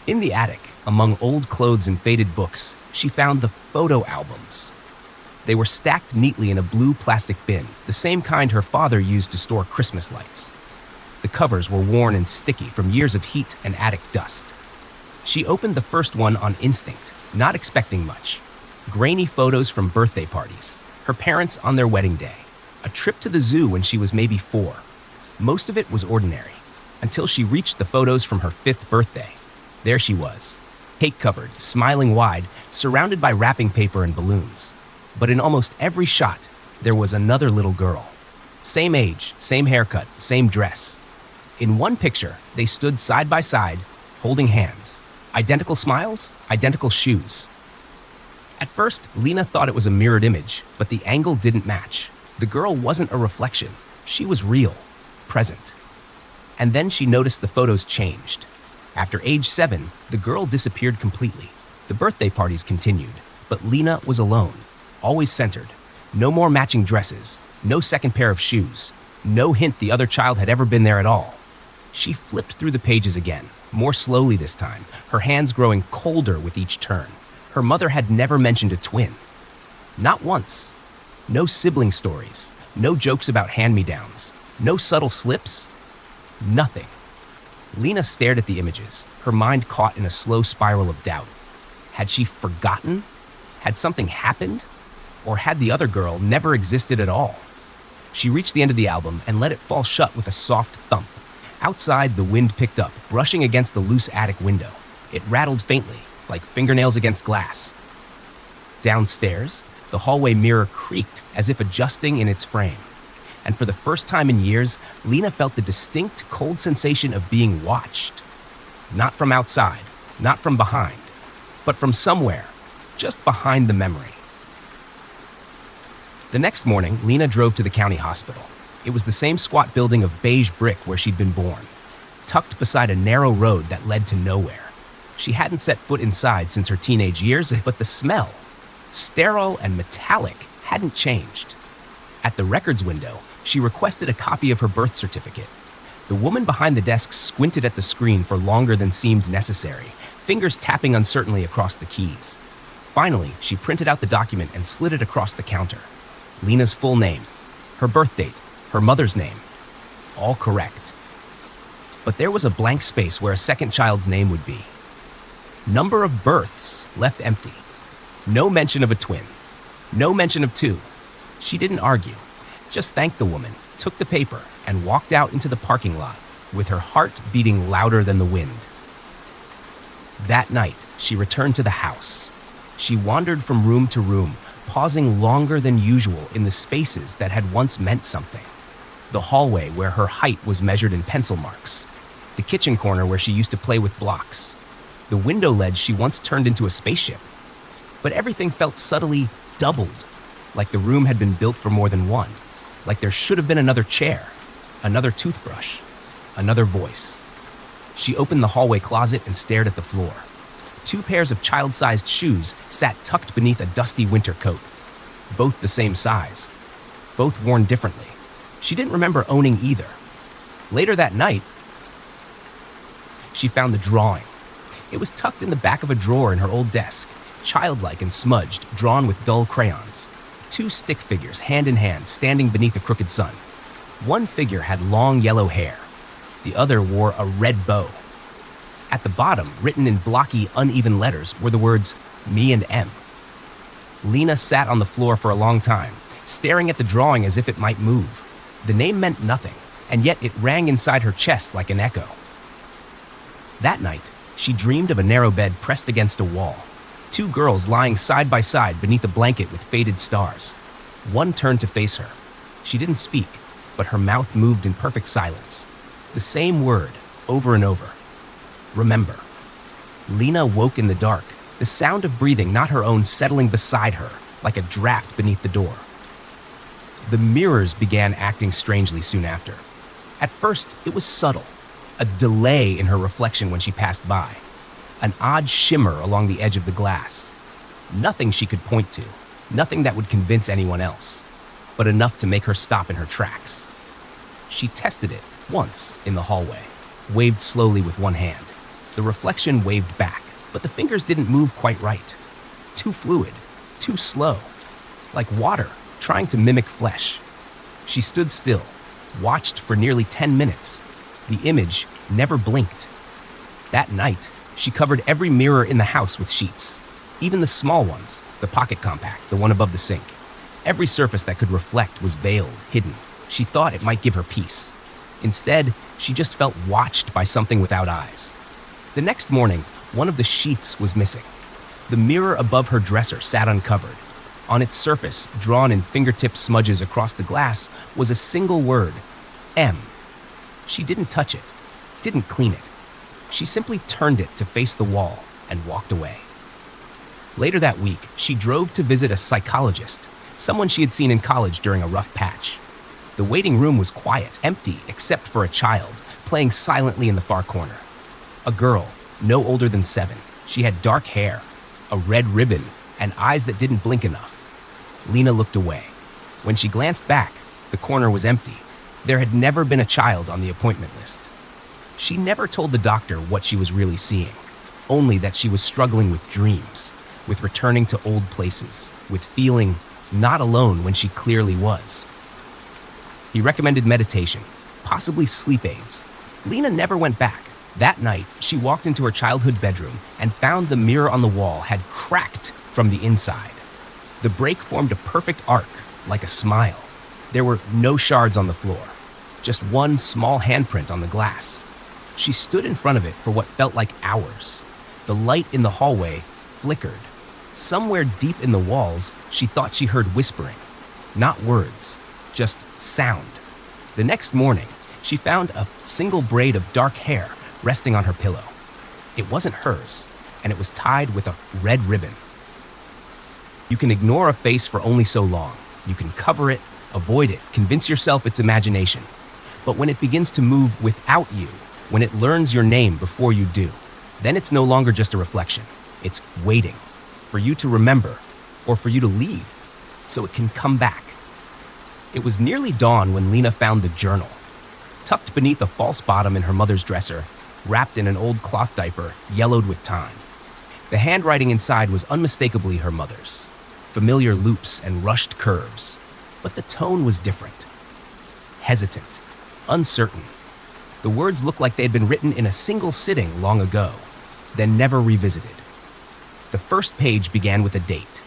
In the attic, among old clothes and faded books, she found the photo albums. They were stacked neatly in a blue plastic bin, the same kind her father used to store Christmas lights. The covers were worn and sticky from years of heat and attic dust. She opened the first one on instinct, not expecting much. Grainy photos from birthday parties, her parents on their wedding day, a trip to the zoo when she was maybe 4. Most of it was ordinary, until she reached the photos from her 5th birthday. There she was, cake-covered, smiling wide, surrounded by wrapping paper and balloons. But in almost every shot, there was another little girl. Same age, same haircut, same dress. In one picture, they stood side by side, holding hands. Identical smiles, identical shoes. At first, Lena thought it was a mirrored image, but the angle didn't match. The girl wasn't a reflection. She was real, present. And then she noticed the photos changed. After age 7, the girl disappeared completely. The birthday parties continued, but Lena was alone, always centered. No more matching dresses, no second pair of shoes, no hint the other child had ever been there at all. She flipped through the pages again, more slowly this time, her hands growing colder with each turn. Her mother had never mentioned a twin. Not once. No sibling stories, no jokes about hand-me-downs, no subtle slips, nothing. Lena stared at the images, her mind caught in a slow spiral of doubt. Had she forgotten? Had something happened? Or had the other girl never existed at all? She reached the end of the album and let it fall shut with a soft thump. Outside, the wind picked up, brushing against the loose attic window. It rattled faintly, like fingernails against glass. Downstairs, the hallway mirror creaked as if adjusting in its frame. And for the first time in years, Lena felt the distinct, cold sensation of being watched. Not from outside, not from behind, but from somewhere, just behind the memory. The next morning, Lena drove to the county hospital. It was the same squat building of beige brick where she'd been born, tucked beside a narrow road that led to nowhere. She hadn't set foot inside since her teenage years, but the smell, sterile and metallic, hadn't changed. At the records window, she requested a copy of her birth certificate. The woman behind the desk squinted at the screen for longer than seemed necessary, fingers tapping uncertainly across the keys. Finally, she printed out the document and slid it across the counter. Lena's full name, her birth date, her mother's name. All correct. But there was a blank space where a second child's name would be. Number of births left empty. No mention of a twin. No mention of two. She didn't argue, just thanked the woman, took the paper, and walked out into the parking lot, with her heart beating louder than the wind. That night, she returned to the house. She wandered from room to room, pausing longer than usual in the spaces that had once meant something. The hallway where her height was measured in pencil marks. The kitchen corner where she used to play with blocks. The window ledge she once turned into a spaceship. But everything felt subtly doubled, like the room had been built for more than one, like there should have been another chair, another toothbrush, another voice. She opened the hallway closet and stared at the floor. 2 pairs of child-sized shoes sat tucked beneath a dusty winter coat, both the same size, both worn differently. She didn't remember owning either. Later that night, she found the drawing. It was tucked in the back of a drawer in her old desk, childlike and smudged, drawn with dull crayons. 2 stick figures, hand in hand, standing beneath a crooked sun. One figure had long yellow hair. The other wore a red bow. At the bottom, written in blocky, uneven letters, were the words, "Me and M." Lena sat on the floor for a long time, staring at the drawing as if it might move. The name meant nothing, and yet it rang inside her chest like an echo. That night, she dreamed of a narrow bed pressed against a wall. 2 girls lying side by side beneath a blanket with faded stars. One turned to face her. She didn't speak, but her mouth moved in perfect silence. The same word, over and over. Remember. Lena woke in the dark, the sound of breathing, not her own, settling beside her, like a draft beneath the door. The mirrors began acting strangely soon after. At first, it was subtle, a delay in her reflection when she passed by, an odd shimmer along the edge of the glass. Nothing she could point to, nothing that would convince anyone else, but enough to make her stop in her tracks. She tested it once in the hallway, waved slowly with one hand. The reflection waved back, but the fingers didn't move quite right. Too fluid, too slow, like water trying to mimic flesh. She stood still, watched for nearly 10 minutes. The image never blinked. That night, she covered every mirror in the house with sheets, even the small ones, the pocket compact, the one above the sink. Every surface that could reflect was veiled, hidden. She thought it might give her peace. Instead, she just felt watched by something without eyes. The next morning, one of the sheets was missing. The mirror above her dresser sat uncovered. On its surface, drawn in fingertip smudges across the glass, was a single word, M. She didn't touch it, didn't clean it. She simply turned it to face the wall and walked away. Later that week, she drove to visit a psychologist, someone she had seen in college during a rough patch. The waiting room was quiet, empty except for a child, playing silently in the far corner. A girl, no older than 7. She had dark hair, a red ribbon, and eyes that didn't blink enough. Lena looked away. When she glanced back, the corner was empty. There had never been a child on the appointment list. She never told the doctor what she was really seeing, only that she was struggling with dreams, with returning to old places, with feeling not alone when she clearly was. He recommended meditation, possibly sleep aids. Lena never went back. That night, she walked into her childhood bedroom and found the mirror on the wall had cracked from the inside. The break formed a perfect arc, like a smile. There were no shards on the floor, just one small handprint on the glass. She stood in front of it for what felt like hours. The light in the hallway flickered. Somewhere deep in the walls, she thought she heard whispering. Not words, just sound. The next morning, she found a single braid of dark hair resting on her pillow. It wasn't hers, and it was tied with a red ribbon. You can ignore a face for only so long. You can cover it, avoid it, convince yourself it's imagination. But when it begins to move without you, when it learns your name before you do. Then it's no longer just a reflection. It's waiting for you to remember or for you to leave so it can come back. It was nearly dawn when Lena found the journal, tucked beneath a false bottom in her mother's dresser, wrapped in an old cloth diaper, yellowed with time. The handwriting inside was unmistakably her mother's, familiar loops and rushed curves, but the tone was different. Hesitant, uncertain. The words looked like they had been written in a single sitting long ago, then never revisited. The first page began with a date,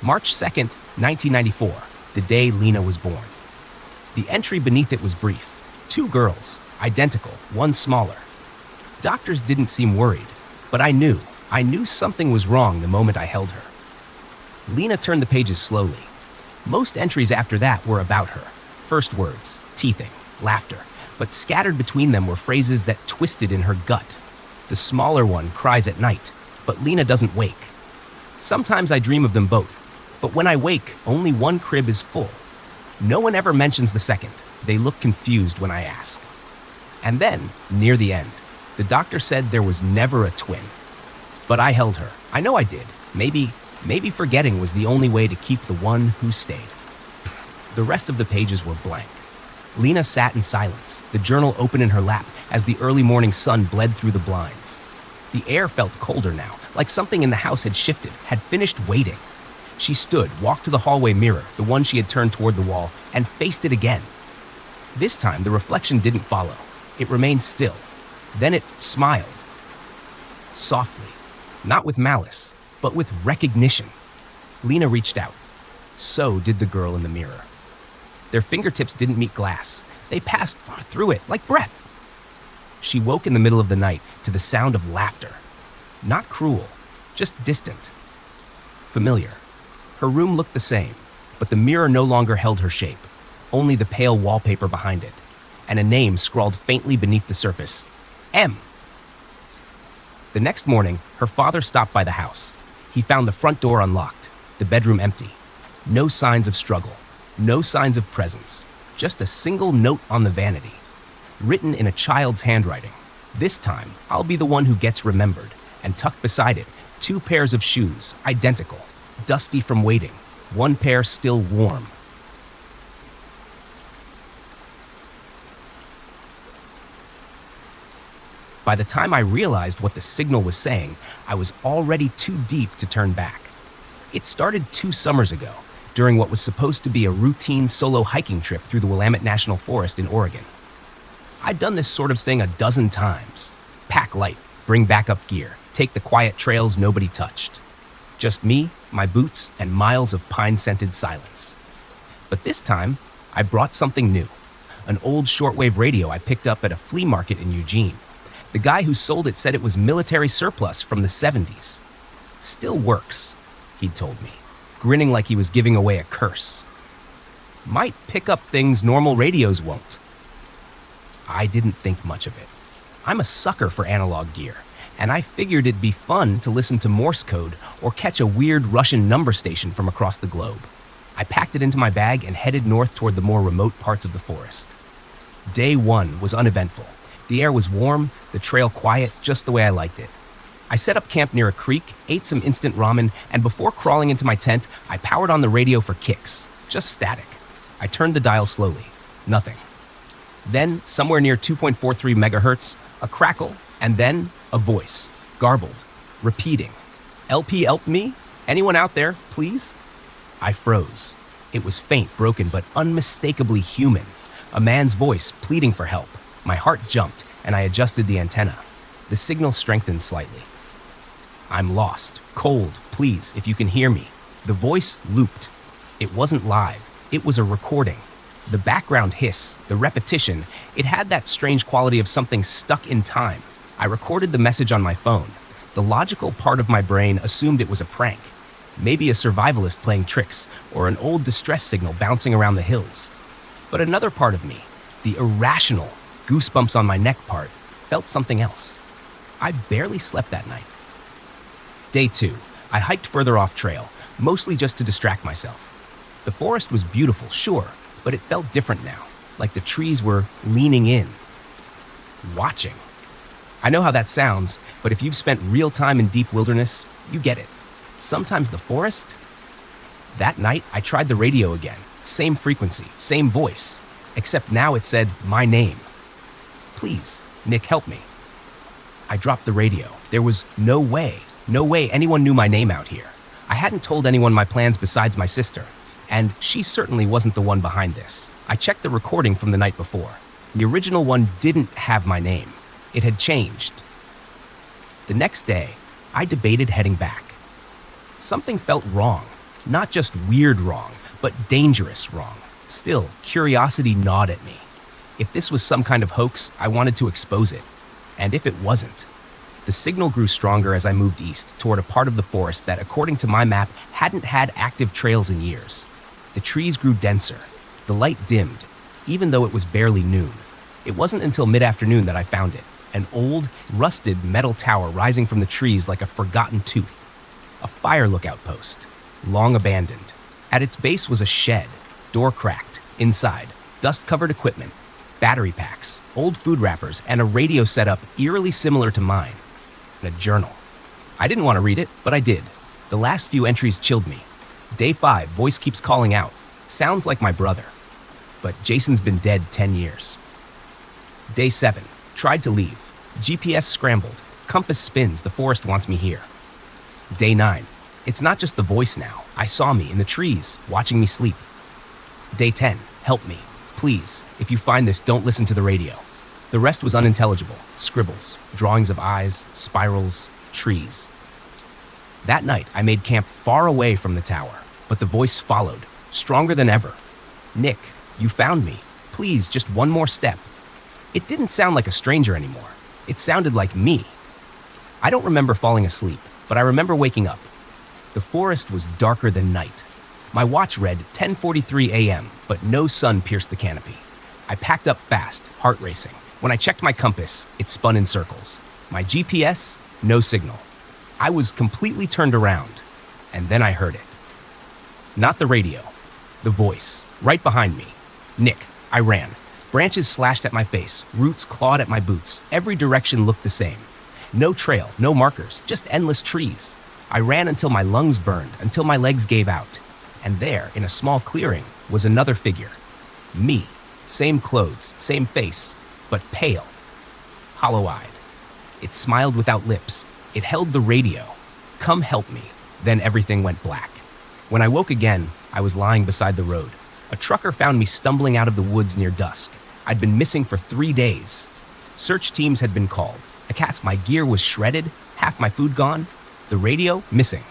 March 2nd, 1994, the day Lena was born. The entry beneath it was brief. 2 girls, identical, one smaller. Doctors didn't seem worried, but I knew something was wrong the moment I held her. Lena turned the pages slowly. Most entries after that were about her. First words, teething, laughter, but scattered between them were phrases that twisted in her gut. The smaller one cries at night, but Lena doesn't wake. Sometimes I dream of them both, but when I wake, only one crib is full. No one ever mentions the second. They look confused when I ask. And then, near the end, the doctor said there was never a twin. But I held her. I know I did. Maybe forgetting was the only way to keep the one who stayed. The rest of the pages were blank. Lena sat in silence, the journal open in her lap as the early morning sun bled through the blinds. The air felt colder now, like something in the house had shifted, had finished waiting. She stood, walked to the hallway mirror, the one she had turned toward the wall, and faced it again. This time, the reflection didn't follow. It remained still. Then it smiled. Softly. Not with malice, but with recognition. Lena reached out. So did the girl in the mirror. Their fingertips didn't meet glass. They passed through it like breath. She woke in the middle of the night to the sound of laughter. Not cruel, just distant. Familiar. Her room looked the same, but the mirror no longer held her shape, only the pale wallpaper behind it, and a name scrawled faintly beneath the surface. M. The next morning, her father stopped by the house. He found the front door unlocked, the bedroom empty. No signs of struggle, no signs of presence, just a single note on the vanity, written in a child's handwriting. This time, I'll be the one who gets remembered, and tucked beside it, 2 pairs of shoes, identical, dusty from waiting, one pair still warm. By the time I realized what the signal was saying, I was already too deep to turn back. It started 2 summers ago, during what was supposed to be a routine solo hiking trip through the Willamette National Forest in Oregon. I'd done this sort of thing a dozen times. Pack light, bring backup gear, take the quiet trails nobody touched. Just me, my boots, and miles of pine-scented silence. But this time, I brought something new. An old shortwave radio I picked up at a flea market in Eugene. The guy who sold it said it was military surplus from the 70s. Still works, he'd told me, grinning like he was giving away a curse. Might pick up things normal radios won't. I didn't think much of it. I'm a sucker for analog gear, and I figured it'd be fun to listen to Morse code or catch a weird Russian number station from across the globe. I packed it into my bag and headed north toward the more remote parts of the forest. Day 1 was uneventful. The air was warm, the trail quiet, just the way I liked it. I set up camp near a creek, ate some instant ramen, and before crawling into my tent, I powered on the radio for kicks, just static. I turned the dial slowly. Nothing. Then, somewhere near 2.43 megahertz, a crackle, and then a voice, garbled, repeating. LP help me? Anyone out there, please? I froze. It was faint, broken, but unmistakably human. A man's voice pleading for help. My heart jumped, and I adjusted the antenna. The signal strengthened slightly. I'm lost. Cold. Please, if you can hear me. The voice looped. It wasn't live. It was a recording. The background hiss, the repetition, it had that strange quality of something stuck in time. I recorded the message on my phone. The logical part of my brain assumed it was a prank. Maybe a survivalist playing tricks, or an old distress signal bouncing around the hills. But another part of me, the irrational, goosebumps on my neck part, felt something else. I barely slept that night. Day 2, I hiked further off trail, mostly just to distract myself. The forest was beautiful, sure, but it felt different now, like the trees were leaning in, watching. I know how that sounds, but if you've spent real time in deep wilderness, you get it. Sometimes the forest? That night, I tried the radio again. Same frequency, same voice. Except now it said my name. Please, Nick, help me. I dropped the radio. There was no way anyone knew my name out here. I hadn't told anyone my plans besides my sister, and she certainly wasn't the one behind this. I checked the recording from the night before. The original one didn't have my name. It had changed. The next day, I debated heading back. Something felt wrong. Not just weird wrong, but dangerous wrong. Still, curiosity gnawed at me. If this was some kind of hoax, I wanted to expose it. And if it wasn't? The signal grew stronger as I moved east, toward a part of the forest that, according to my map, hadn't had active trails in years. The trees grew denser. The light dimmed, even though it was barely noon. It wasn't until mid-afternoon that I found it, an old, rusted metal tower rising from the trees like a forgotten tooth. A fire lookout post, long abandoned. At its base was a shed, door cracked, inside, dust-covered equipment, battery packs, old food wrappers, and a radio setup eerily similar to mine. And a journal. I didn't want to read it, but I did. The last few entries chilled me. Day 5, voice keeps calling out. Sounds like my brother. But Jason's been dead 10 years. Day 7, tried to leave. GPS scrambled. Compass spins, the forest wants me here. Day 9, it's not just the voice now. I saw me in the trees, watching me sleep. Day 10, help me. Please, if you find this, don't listen to the radio. The rest was unintelligible. Scribbles, drawings of eyes, spirals, trees. That night, I made camp far away from the tower, but the voice followed, stronger than ever. Nick, you found me. Please, just one more step. It didn't sound like a stranger anymore. It sounded like me. I don't remember falling asleep, but I remember waking up. The forest was darker than night. My watch read 10:43 a.m., but no sun pierced the canopy. I packed up fast, heart racing. When I checked my compass, it spun in circles. My GPS, no signal. I was completely turned around, and then I heard it. Not the radio, the voice, right behind me. Nick, I ran. Branches slashed at my face, roots clawed at my boots. Every direction looked the same. No trail, no markers, just endless trees. I ran until my lungs burned, until my legs gave out. And there, in a small clearing, was another figure. Me. Same clothes, same face, but pale, hollow-eyed. It smiled without lips. It held the radio. Come help me. Then everything went black. When I woke again, I was lying beside the road. A trucker found me stumbling out of the woods near dusk. I'd been missing for 3 days. Search teams had been called. My gear was shredded, half my food gone. The radio, missing.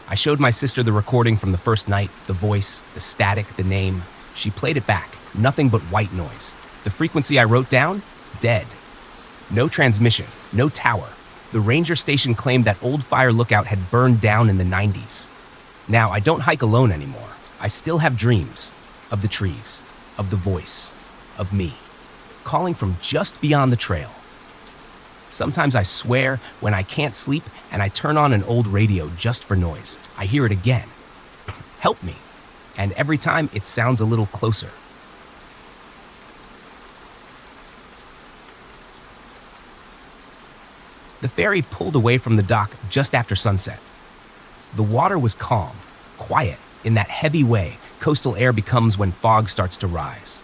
I showed my sister the recording from the first night, the voice, the static, the name. She played it back, nothing but white noise. The frequency I wrote down, dead. No transmission, no tower. The ranger station claimed that old fire lookout had burned down in the 90s. Now, I don't hike alone anymore. I still have dreams of the trees, of the voice, of me, calling from just beyond the trail. Sometimes I swear when I can't sleep and I turn on an old radio just for noise. I hear it again. Help me. And every time it sounds a little closer. The ferry pulled away from the dock just after sunset. The water was calm, quiet, in that heavy way coastal air becomes when fog starts to rise.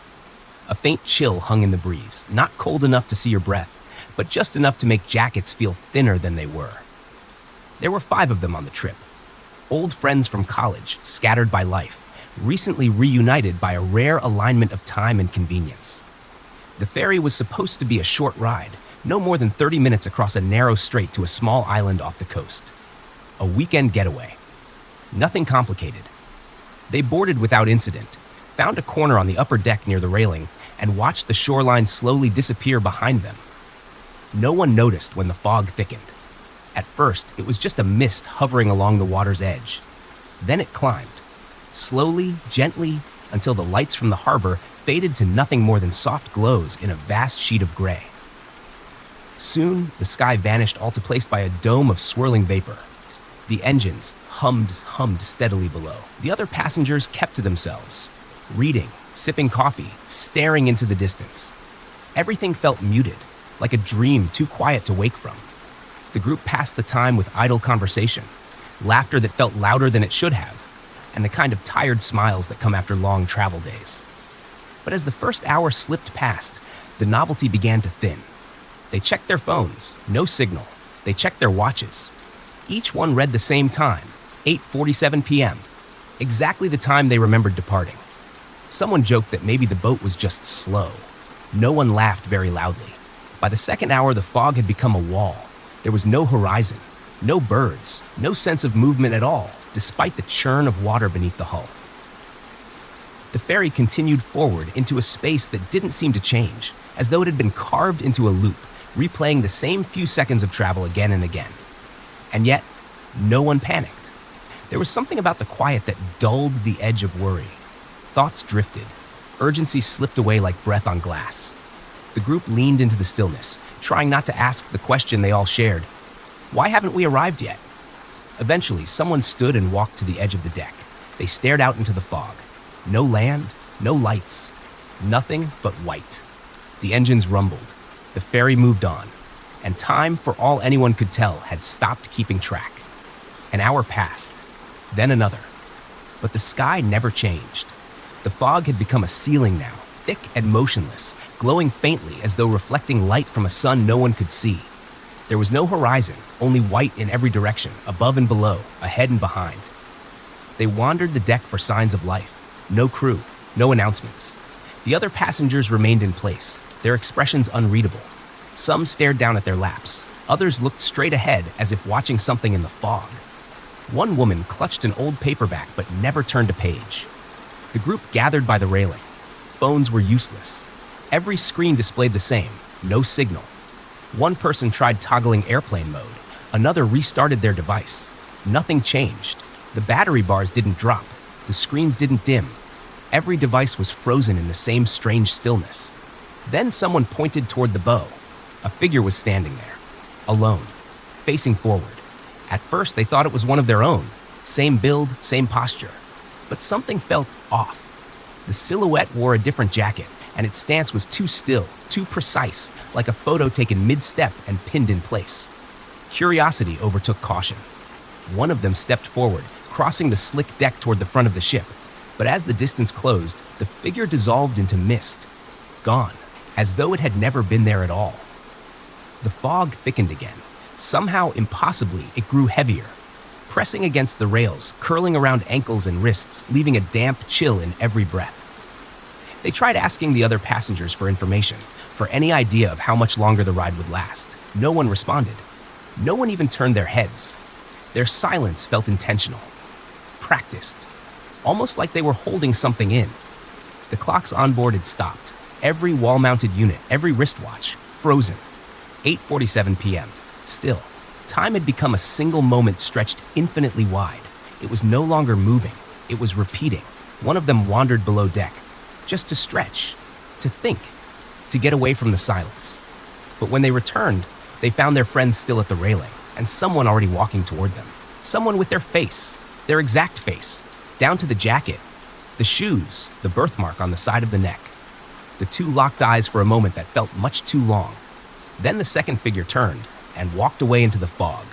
A faint chill hung in the breeze, not cold enough to see your breath, but just enough to make jackets feel thinner than they were. There were 5 of them on the trip. Old friends from college, scattered by life, recently reunited by a rare alignment of time and convenience. The ferry was supposed to be a short ride, no more than 30 minutes across a narrow strait to a small island off the coast. A weekend getaway. Nothing complicated. They boarded without incident, found a corner on the upper deck near the railing, and watched the shoreline slowly disappear behind them. No one noticed when the fog thickened. At first, it was just a mist hovering along the water's edge. Then it climbed, slowly, gently, until the lights from the harbor faded to nothing more than soft glows in a vast sheet of gray. Soon, the sky vanished all to place by a dome of swirling vapor. The engines hummed steadily below. The other passengers kept to themselves, reading, sipping coffee, staring into the distance. Everything felt muted, like a dream too quiet to wake from. The group passed the time with idle conversation, laughter that felt louder than it should have, and the kind of tired smiles that come after long travel days. But as the first hour slipped past, the novelty began to thin. They checked their phones, no signal. They checked their watches. Each one read the same time, 8:47 p.m., exactly the time they remembered departing. Someone joked that maybe the boat was just slow. No one laughed very loudly. By the second hour, the fog had become a wall. There was no horizon, no birds, no sense of movement at all, despite the churn of water beneath the hull. The ferry continued forward into a space that didn't seem to change, as though it had been carved into a loop, replaying the same few seconds of travel again and again. And yet, no one panicked. There was something about the quiet that dulled the edge of worry. Thoughts drifted. Urgency slipped away like breath on glass. The group leaned into the stillness, trying not to ask the question they all shared. Why haven't we arrived yet? Eventually, someone stood and walked to the edge of the deck. They stared out into the fog. No land, no lights, nothing but white. The engines rumbled. The ferry moved on, and time, for all anyone could tell, had stopped keeping track. An hour passed, then another. But the sky never changed. The fog had become a ceiling now, thick and motionless, glowing faintly as though reflecting light from a sun no one could see. There was no horizon, only white in every direction, above and below, ahead and behind. They wandered the deck for signs of life. No crew, no announcements. The other passengers remained in place, their expressions unreadable. Some stared down at their laps. Others looked straight ahead as if watching something in the fog. One woman clutched an old paperback but never turned a page. The group gathered by the railing. Phones were useless. Every screen displayed the same, no signal. One person tried toggling airplane mode. Another restarted their device. Nothing changed. The battery bars didn't drop. The screens didn't dim. Every device was frozen in the same strange stillness. Then someone pointed toward the bow. A figure was standing there, alone, facing forward. At first, they thought it was one of their own. Same build, same posture. But something felt off. The silhouette wore a different jacket, and its stance was too still, too precise, like a photo taken mid-step and pinned in place. Curiosity overtook caution. One of them stepped forward, crossing the slick deck toward the front of the ship. But as the distance closed, the figure dissolved into mist. Gone, as though it had never been there at all. The fog thickened again. Somehow, impossibly, it grew heavier, pressing against the rails, curling around ankles and wrists, leaving a damp chill in every breath. They tried asking the other passengers for information, for any idea of how much longer the ride would last. No one responded. No one even turned their heads. Their silence felt intentional, practiced, almost like they were holding something in. The clocks on board had stopped. Every wall-mounted unit, every wristwatch, frozen. 8:47 p.m. Still, time had become a single moment stretched infinitely wide. It was no longer moving. It was repeating. One of them wandered below deck, just to stretch, to think, to get away from the silence. But when they returned, they found their friends still at the railing, and someone already walking toward them. Someone with their face, their exact face, down to the jacket, the shoes, the birthmark on the side of the neck. The two locked eyes for a moment that felt much too long. Then the second figure turned and walked away into the fog.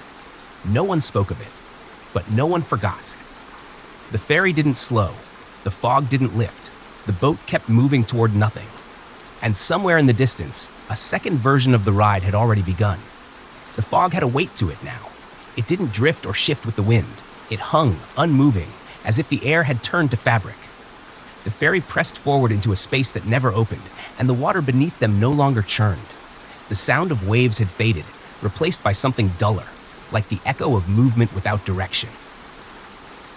No one spoke of it, but no one forgot. The ferry didn't slow. The fog didn't lift. The boat kept moving toward nothing. And somewhere in the distance, a second version of the ride had already begun. The fog had a weight to it now. It didn't drift or shift with the wind. It hung, unmoving, as if the air had turned to fabric. The ferry pressed forward into a space that never opened, and the water beneath them no longer churned. The sound of waves had faded, replaced by something duller, like the echo of movement without direction.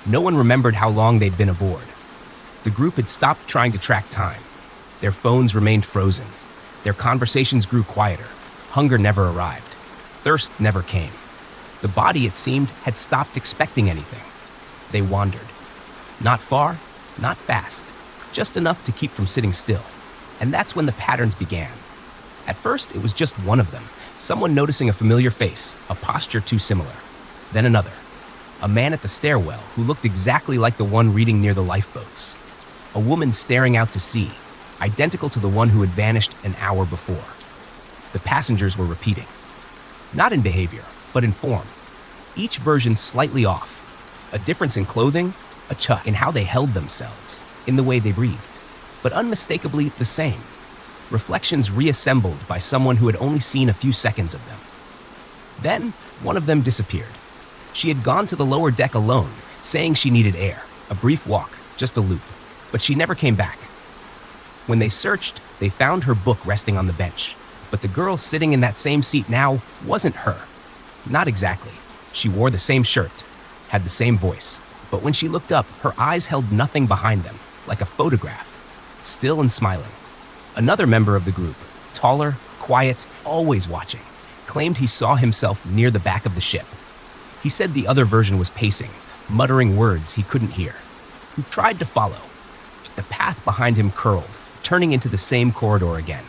No one remembered how long they'd been aboard. The group had stopped trying to track time. Their phones remained frozen. Their conversations grew quieter. Hunger never arrived. Thirst never came. The body, it seemed, had stopped expecting anything. They wandered. Not far, not fast, just enough to keep from sitting still. And that's when the patterns began. At first, it was just one of them, someone noticing a familiar face, a posture too similar. Then another, a man at the stairwell who looked exactly like the one reading near the lifeboats. A woman staring out to sea, identical to the one who had vanished an hour before. The passengers were repeating. Not in behavior, but in form. Each version slightly off. A difference in clothing, a chuck in how they held themselves, in the way they breathed, but unmistakably the same. Reflections reassembled by someone who had only seen a few seconds of them. Then, one of them disappeared. She had gone to the lower deck alone, saying she needed air, a brief walk, just a loop, but she never came back. When they searched, they found her book resting on the bench, but the girl sitting in that same seat now wasn't her. Not exactly. She wore the same shirt, had the same voice, but when she looked up, her eyes held nothing behind them, like a photograph, still and smiling. Another member of the group, taller, quiet, always watching, claimed he saw himself near the back of the ship. He said the other version was pacing, muttering words he couldn't hear. He tried to follow. The path behind him curled, turning into the same corridor again.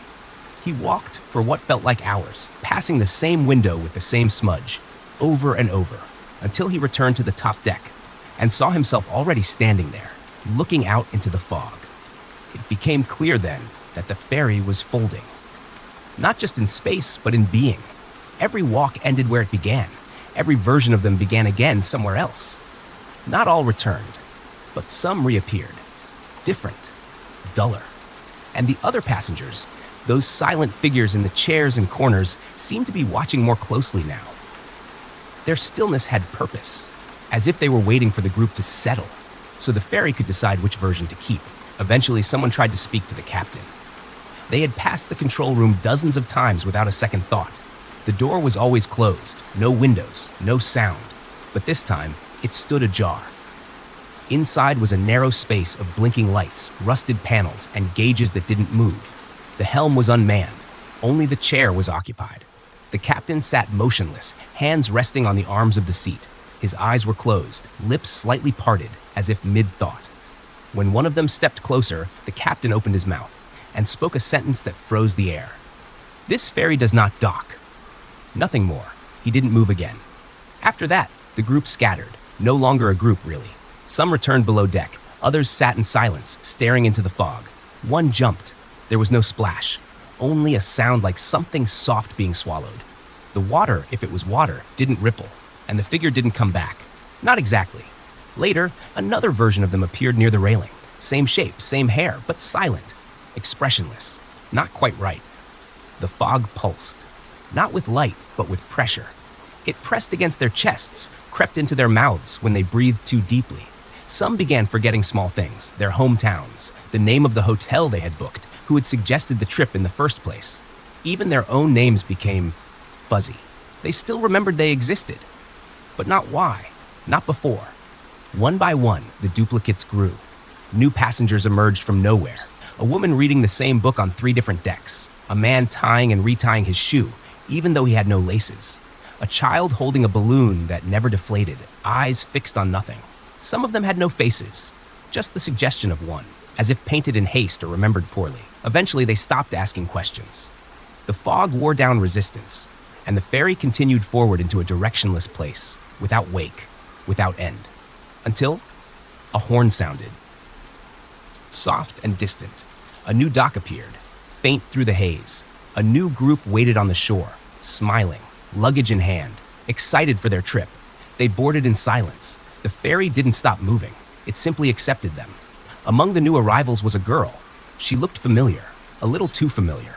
He walked for what felt like hours, passing the same window with the same smudge, over and over, until he returned to the top deck and saw himself already standing there, looking out into the fog. It became clear then that the ferry was folding. Not just in space, but in being. Every walk ended where it began. Every version of them began again somewhere else. Not all returned, but some reappeared. Different, duller. And the other passengers, those silent figures in the chairs and corners, seemed to be watching more closely now. Their stillness had purpose, as if they were waiting for the group to settle, so the ferry could decide which version to keep. Eventually, someone tried to speak to the captain. They had passed the control room dozens of times without a second thought. The door was always closed, no windows, no sound, but this time, it stood ajar. Inside was a narrow space of blinking lights, rusted panels, and gauges that didn't move. The helm was unmanned. Only the chair was occupied. The captain sat motionless, hands resting on the arms of the seat. His eyes were closed, lips slightly parted, as if mid-thought. When one of them stepped closer, the captain opened his mouth and spoke a sentence that froze the air. "This ferry does not dock." Nothing more. He didn't move again. After that, the group scattered. No longer a group, really. Some returned below deck. Others sat in silence, staring into the fog. One jumped. There was no splash. Only a sound like something soft being swallowed. The water, if it was water, didn't ripple, and the figure didn't come back. Not exactly. Later, another version of them appeared near the railing. Same shape, same hair, but silent. Expressionless. Not quite right. The fog pulsed. Not with light, but with pressure. It pressed against their chests, crept into their mouths when they breathed too deeply. Some began forgetting small things, their hometowns, the name of the hotel they had booked, who had suggested the trip in the first place. Even their own names became fuzzy. They still remembered they existed, but not why, not before. One by one, the duplicates grew. New passengers emerged from nowhere. A woman reading the same book on 3 different decks. A man tying and retying his shoe, even though he had no laces. A child holding a balloon that never deflated, eyes fixed on nothing. Some of them had no faces, just the suggestion of one, as if painted in haste or remembered poorly. Eventually, they stopped asking questions. The fog wore down resistance, and the ferry continued forward into a directionless place, without wake, without end. Until a horn sounded. Soft and distant, a new dock appeared, faint through the haze. A new group waited on the shore, smiling, luggage in hand, excited for their trip. They boarded in silence. The ferry didn't stop moving. It simply accepted them. Among the new arrivals was a girl. She looked familiar, a little too familiar.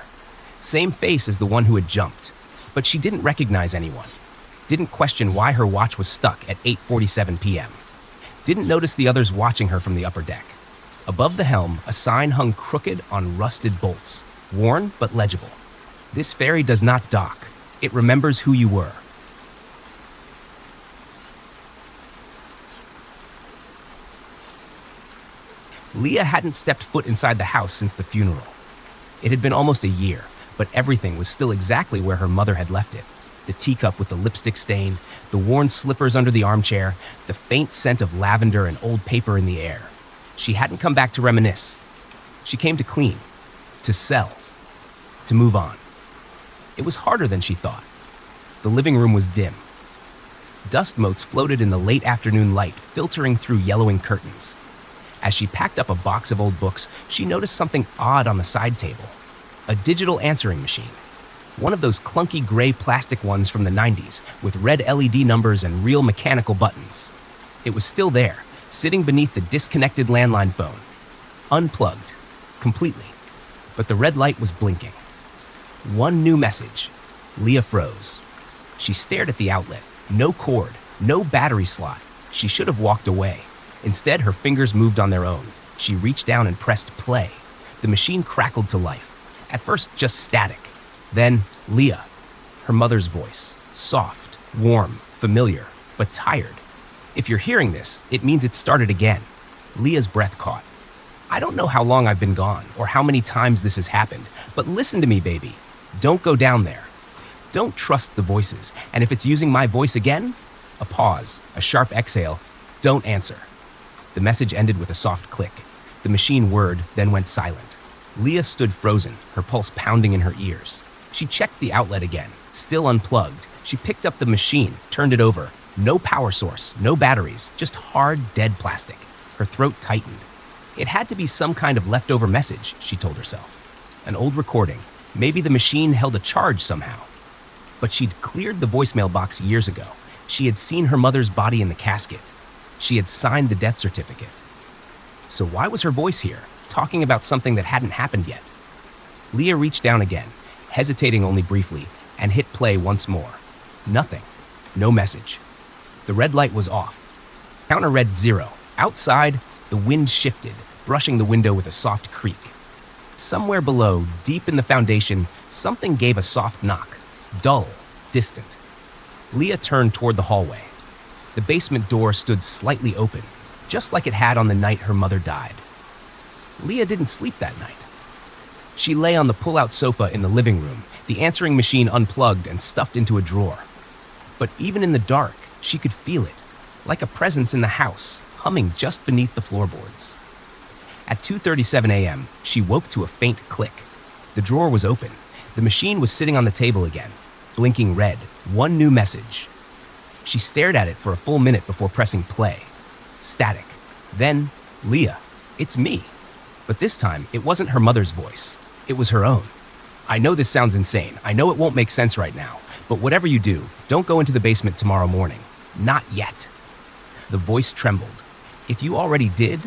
Same face as the one who had jumped, but she didn't recognize anyone. Didn't question why her watch was stuck at 8:47 p.m. Didn't notice the others watching her from the upper deck. Above the helm, a sign hung crooked on rusted bolts, worn but legible. This ferry does not dock. It remembers who you were. Leah hadn't stepped foot inside the house since the funeral. It had been almost a year, but everything was still exactly where her mother had left it. The teacup with the lipstick stain, the worn slippers under the armchair, the faint scent of lavender and old paper in the air. She hadn't come back to reminisce. She came to clean, to sell, to move on. It was harder than she thought. The living room was dim. Dust motes floated in the late afternoon light, filtering through yellowing curtains. As she packed up a box of old books, she noticed something odd on the side table. A digital answering machine. One of those clunky gray plastic ones from the 90s with red LED numbers and real mechanical buttons. It was still there, sitting beneath the disconnected landline phone. Unplugged. Completely. But the red light was blinking. One new message. Leah froze. She stared at the outlet. No cord, no battery slot. She should have walked away. Instead, her fingers moved on their own. She reached down and pressed play. The machine crackled to life. At first, just static. Then, Leah. Her mother's voice. Soft, warm, familiar, but tired. If you're hearing this, it means it started again. Leah's breath caught. I don't know how long I've been gone or how many times this has happened, but listen to me, baby. Don't go down there. Don't trust the voices, and if it's using my voice again, a pause, a sharp exhale, don't answer. The message ended with a soft click. The machine whirred, then went silent. Leah stood frozen, her pulse pounding in her ears. She checked the outlet again, still unplugged. She picked up the machine, turned it over. No power source, no batteries, just hard, dead plastic. Her throat tightened. It had to be some kind of leftover message, she told herself. An old recording. Maybe the machine held a charge somehow. But she'd cleared the voicemail box years ago. She had seen her mother's body in the casket. She had signed the death certificate. So why was her voice here, talking about something that hadn't happened yet? Leah reached down again, hesitating only briefly, and hit play once more. Nothing. No message. The red light was off. Counter read 0. Outside, the wind shifted, brushing the window with a soft creak. Somewhere below, deep in the foundation, something gave a soft knock. Dull, distant. Leah turned toward the hallway. The basement door stood slightly open, just like it had on the night her mother died. Leah didn't sleep that night. She lay on the pull-out sofa in the living room, the answering machine unplugged and stuffed into a drawer. But even in the dark, she could feel it, like a presence in the house, humming just beneath the floorboards. At 2:37 a.m., she woke to a faint click. The drawer was open. The machine was sitting on the table again, blinking red, one new message. She stared at it for a full minute before pressing play. Static. Then, Leah, it's me. But this time, it wasn't her mother's voice. It was her own. I know this sounds insane. I know it won't make sense right now. But whatever you do, don't go into the basement tomorrow morning. Not yet. The voice trembled. If you already did,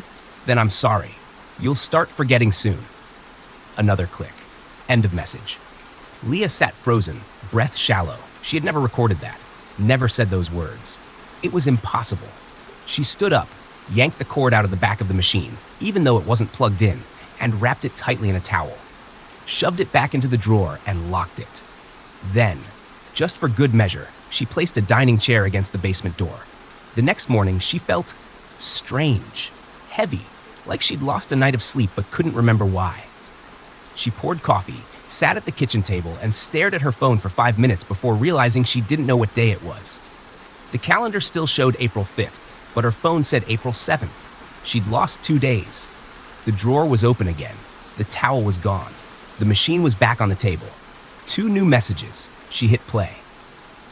then I'm sorry. You'll start forgetting soon. Another click. End of message. Leah sat frozen, breath shallow. She had never recorded that. Never said those words. It was impossible. She stood up, yanked the cord out of the back of the machine, even though it wasn't plugged in, and wrapped it tightly in a towel. Shoved it back into the drawer and locked it. Then, just for good measure, she placed a dining chair against the basement door. The next morning, she felt strange, heavy, like she'd lost a night of sleep but couldn't remember why. She poured coffee, sat at the kitchen table, and stared at her phone for 5 minutes before realizing she didn't know what day it was. The calendar still showed April 5th, but her phone said April 7th. She'd lost 2 days. The drawer was open again. The towel was gone. The machine was back on the table. 2 new messages. She hit play.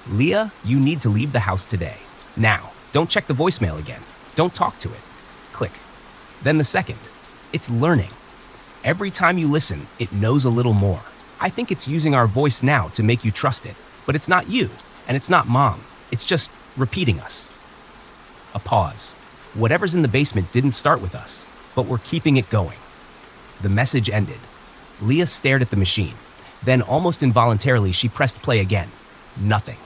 Leah, you need to leave the house today. Now, don't check the voicemail again. Don't talk to it. Click. Then the second. It's learning. Every time you listen, it knows a little more. I think it's using our voice now to make you trust it, but it's not you, and it's not Mom. It's just repeating us. A pause. Whatever's in the basement didn't start with us, but we're keeping it going. The message ended. Leah stared at the machine. Then, almost involuntarily, she pressed play again. Nothing.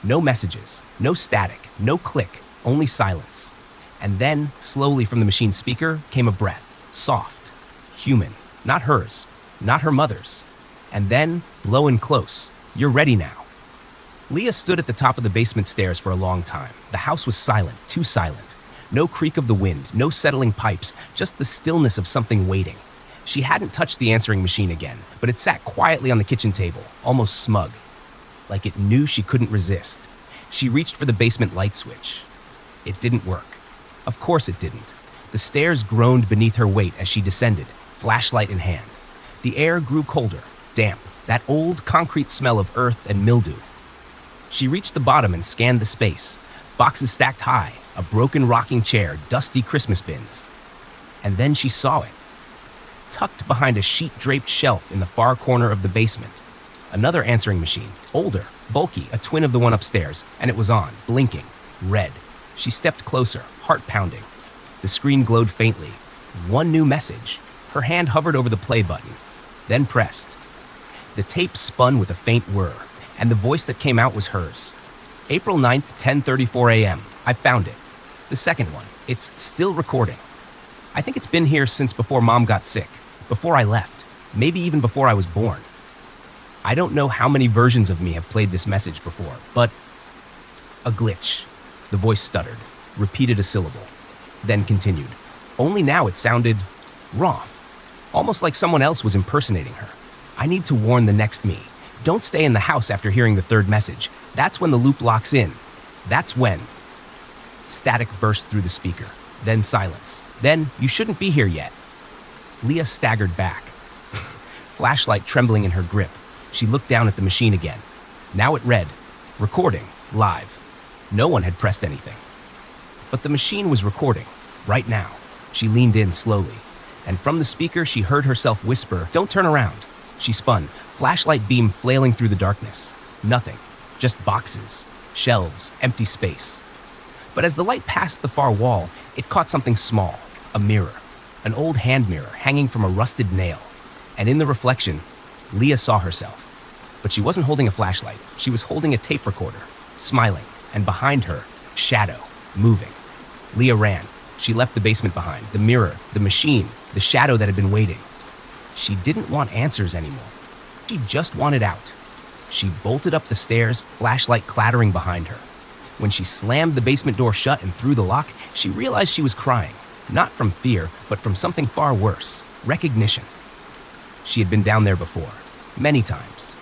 No messages, no static, no click, only silence. And then, slowly from the machine's speaker, came a breath. Soft. Human. Not hers. Not her mother's. And then, low and close. You're ready now. Leah stood at the top of the basement stairs for a long time. The house was silent, too silent. No creak of the wind, no settling pipes, just the stillness of something waiting. She hadn't touched the answering machine again, but it sat quietly on the kitchen table, almost smug. Like it knew she couldn't resist. She reached for the basement light switch. It didn't work. Of course it didn't. The stairs groaned beneath her weight as she descended, flashlight in hand. The air grew colder, damp, that old concrete smell of earth and mildew. She reached the bottom and scanned the space. Boxes stacked high, a broken rocking chair, dusty Christmas bins. And then she saw it. Tucked behind a sheet-draped shelf in the far corner of the basement, Another answering machine, older, bulky, a twin of the one upstairs, and it was on, blinking, red. She stepped closer, heart pounding. The screen glowed faintly. One new message. Her hand hovered over the play button, then pressed. The tape spun with a faint whir, and the voice that came out was hers. April 9th, 10:34 a.m. I found it. The second one. It's still recording. I think it's been here since before Mom got sick, before I left, maybe even before I was born. I don't know how many versions of me have played this message before, but a glitch. The voice stuttered, repeated a syllable, then continued. Only now it sounded rough, almost like someone else was impersonating her. I need to warn the next me. Don't stay in the house after hearing the third message. That's when the loop locks in. That's when. Static burst through the speaker, then silence. Then, you shouldn't be here yet. Leah staggered back, flashlight trembling in her grip. She looked down at the machine again. Now it read, recording, live. No one had pressed anything. But the machine was recording, right now. She leaned in slowly, and from the speaker she heard herself whisper, "Don't turn around." She spun, flashlight beam flailing through the darkness. Nothing, just boxes, shelves, empty space. But as the light passed the far wall, it caught something small, a mirror, an old hand mirror hanging from a rusted nail. And in the reflection, Leah saw herself. But she wasn't holding a flashlight. She was holding a tape recorder, smiling, and behind her, shadow, moving. Leah ran. She left the basement behind, the mirror, the machine, the shadow that had been waiting. She didn't want answers anymore. She just wanted out. She bolted up the stairs, flashlight clattering behind her. When she slammed the basement door shut and threw the lock, she realized she was crying, not from fear, but from something far worse, recognition. She had been down there before, many times.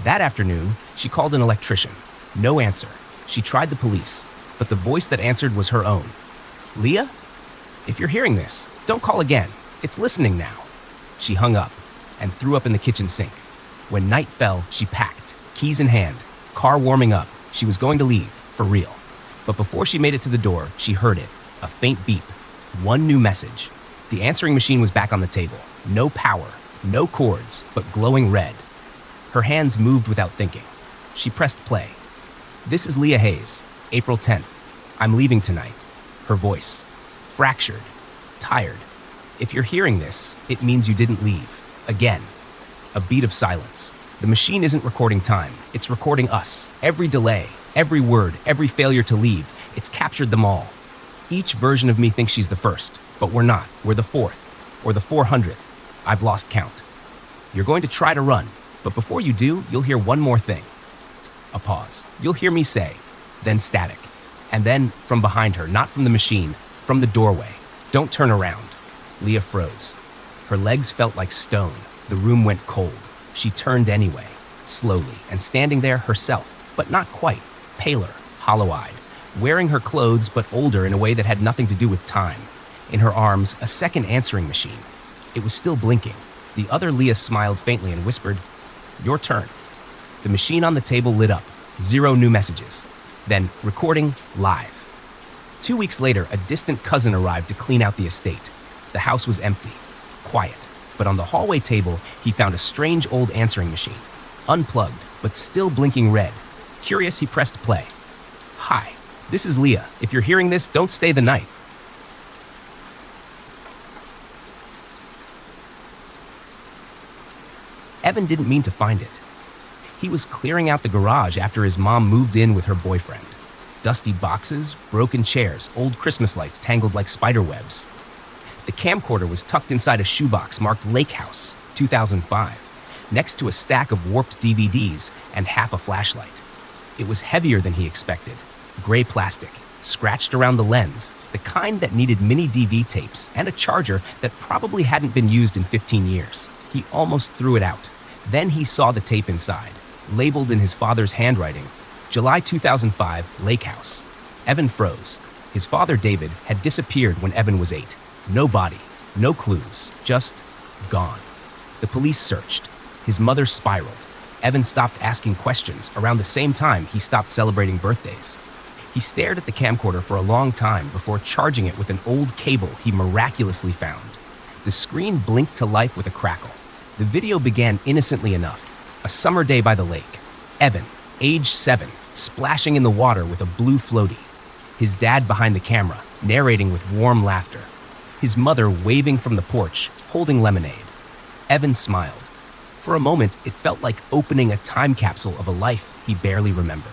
That afternoon, she called an electrician. No answer. She tried the police, but the voice that answered was her own. "Leah? If you're hearing this, don't call again. It's listening now." She hung up and threw up in the kitchen sink. When night fell, she packed, keys in hand, car warming up. She was going to leave, for real. But before she made it to the door, she heard it, a faint beep. One new message. The answering machine was back on the table. No power, no cords, but glowing red. Her hands moved without thinking. She pressed play. "This is Leah Hayes, April 10th. I'm leaving tonight." Her voice, fractured, tired. "If you're hearing this, it means you didn't leave. Again." A beat of silence. The machine isn't recording time. It's recording us. Every delay, every word, every failure to leave. It's captured them all. Each version of me thinks she's the first, but we're not. We're the fourth, or the 400th. I've lost count. "You're going to try to run, but before you do, you'll hear one more thing." A pause. "You'll hear me say," then static. And then, from behind her, not from the machine, from the doorway, "Don't turn around." Leah froze. Her legs felt like stone. The room went cold. She turned anyway, slowly, and standing there herself, but not quite, paler, hollow-eyed, wearing her clothes but older in a way that had nothing to do with time. In her arms, a second answering machine. It was still blinking. The other Leah smiled faintly and whispered, "Your turn." The machine on the table lit up. 0 new messages. Then, recording live. 2 weeks later, a distant cousin arrived to clean out the estate. The house was empty, quiet, but on the hallway table, he found a strange old answering machine. Unplugged, but still blinking red. Curious, he pressed play. "Hi, this is Leah. If you're hearing this, don't stay the night." Evan didn't mean to find it. He was clearing out the garage after his mom moved in with her boyfriend. Dusty boxes, broken chairs, old Christmas lights tangled like spider webs. The camcorder was tucked inside a shoebox marked Lake House, 2005, next to a stack of warped DVDs and half a flashlight. It was heavier than he expected. Gray plastic, scratched around the lens, the kind that needed mini DV tapes and a charger that probably hadn't been used in 15 years. He almost threw it out. Then he saw the tape inside, labeled in his father's handwriting, July 2005, Lake House. Evan froze. His father, David, had disappeared when Evan was 8. No body, no clues, just gone. The police searched. His mother spiraled. Evan stopped asking questions. Around the same time, he stopped celebrating birthdays. He stared at the camcorder for a long time before charging it with an old cable he miraculously found. The screen blinked to life with a crackle. The video began innocently enough. A summer day by the lake. Evan, age 7, splashing in the water with a blue floaty. His dad behind the camera, narrating with warm laughter. His mother waving from the porch, holding lemonade. Evan smiled. For a moment, it felt like opening a time capsule of a life he barely remembered.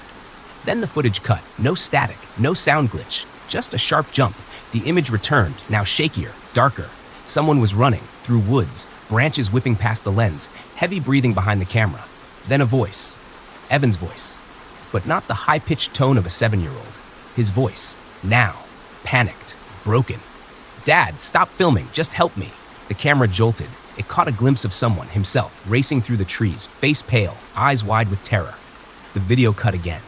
Then the footage cut. No static, no sound glitch, just a sharp jump. The image returned, now shakier, darker. Someone was running, through woods, branches whipping past the lens, heavy breathing behind the camera. Then a voice. Evan's voice. But not the high-pitched tone of a 7-year-old. His voice. Now. Panicked. Broken. "Dad, stop filming. Just help me." The camera jolted. It caught a glimpse of someone, himself, racing through the trees, face pale, eyes wide with terror. The video cut again.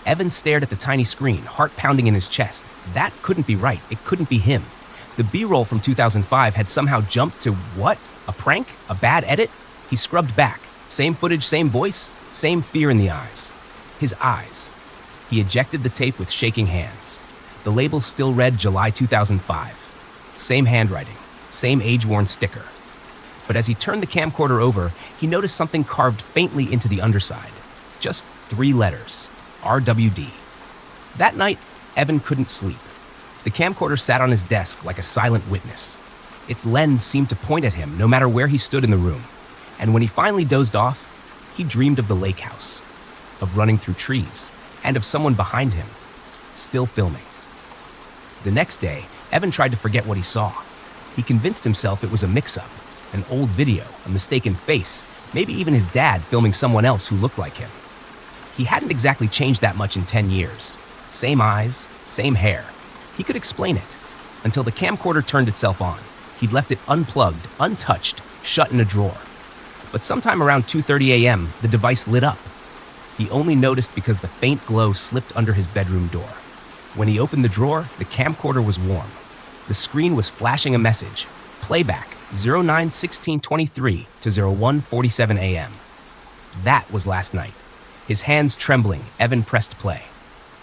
Evan stared at the tiny screen, heart pounding in his chest. That couldn't be right. It couldn't be him. The B-roll from 2005 had somehow jumped to what? A prank? A bad edit? He scrubbed back. Same footage, same voice, same fear in the eyes. His eyes. He ejected the tape with shaking hands. The label still read July 2005. Same handwriting, same age-worn sticker. But as he turned the camcorder over, he noticed something carved faintly into the underside. Just 3 letters. RWD. That night, Evan couldn't sleep. The camcorder sat on his desk like a silent witness. Its lens seemed to point at him no matter where he stood in the room. And when he finally dozed off, he dreamed of the lake house, of running through trees, and of someone behind him, still filming. The next day, Evan tried to forget what he saw. He convinced himself it was a mix-up, an old video, a mistaken face, maybe even his dad filming someone else who looked like him. He hadn't exactly changed that much in 10 years. Same eyes, same hair. He could explain it, until the camcorder turned itself on. He'd left it unplugged, untouched, shut in a drawer. But sometime around 2:30 a.m., the device lit up. He only noticed because the faint glow slipped under his bedroom door. When he opened the drawer, the camcorder was warm. The screen was flashing a message. Playback, 09:16:23 to 01:47 a.m. That was last night. His hands trembling, Evan pressed play.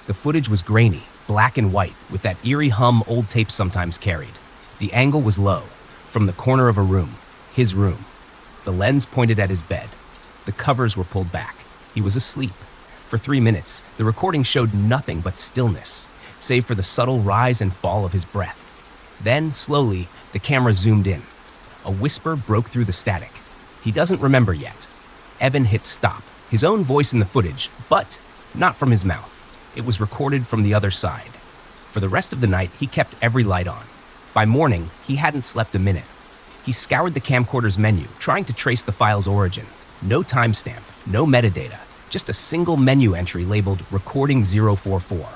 The footage was grainy, black and white, with that eerie hum old tapes sometimes carried. The angle was low, from the corner of a room, his room. The lens pointed at his bed. The covers were pulled back. He was asleep. For 3 minutes, the recording showed nothing but stillness, save for the subtle rise and fall of his breath. Then, slowly, the camera zoomed in. A whisper broke through the static. He doesn't remember yet. Evan hit stop, his own voice in the footage, but not from his mouth. It was recorded from the other side. For the rest of the night, he kept every light on. By morning, he hadn't slept a minute. He scoured the camcorder's menu, trying to trace the file's origin. No timestamp, no metadata, just a single menu entry labeled Recording 044.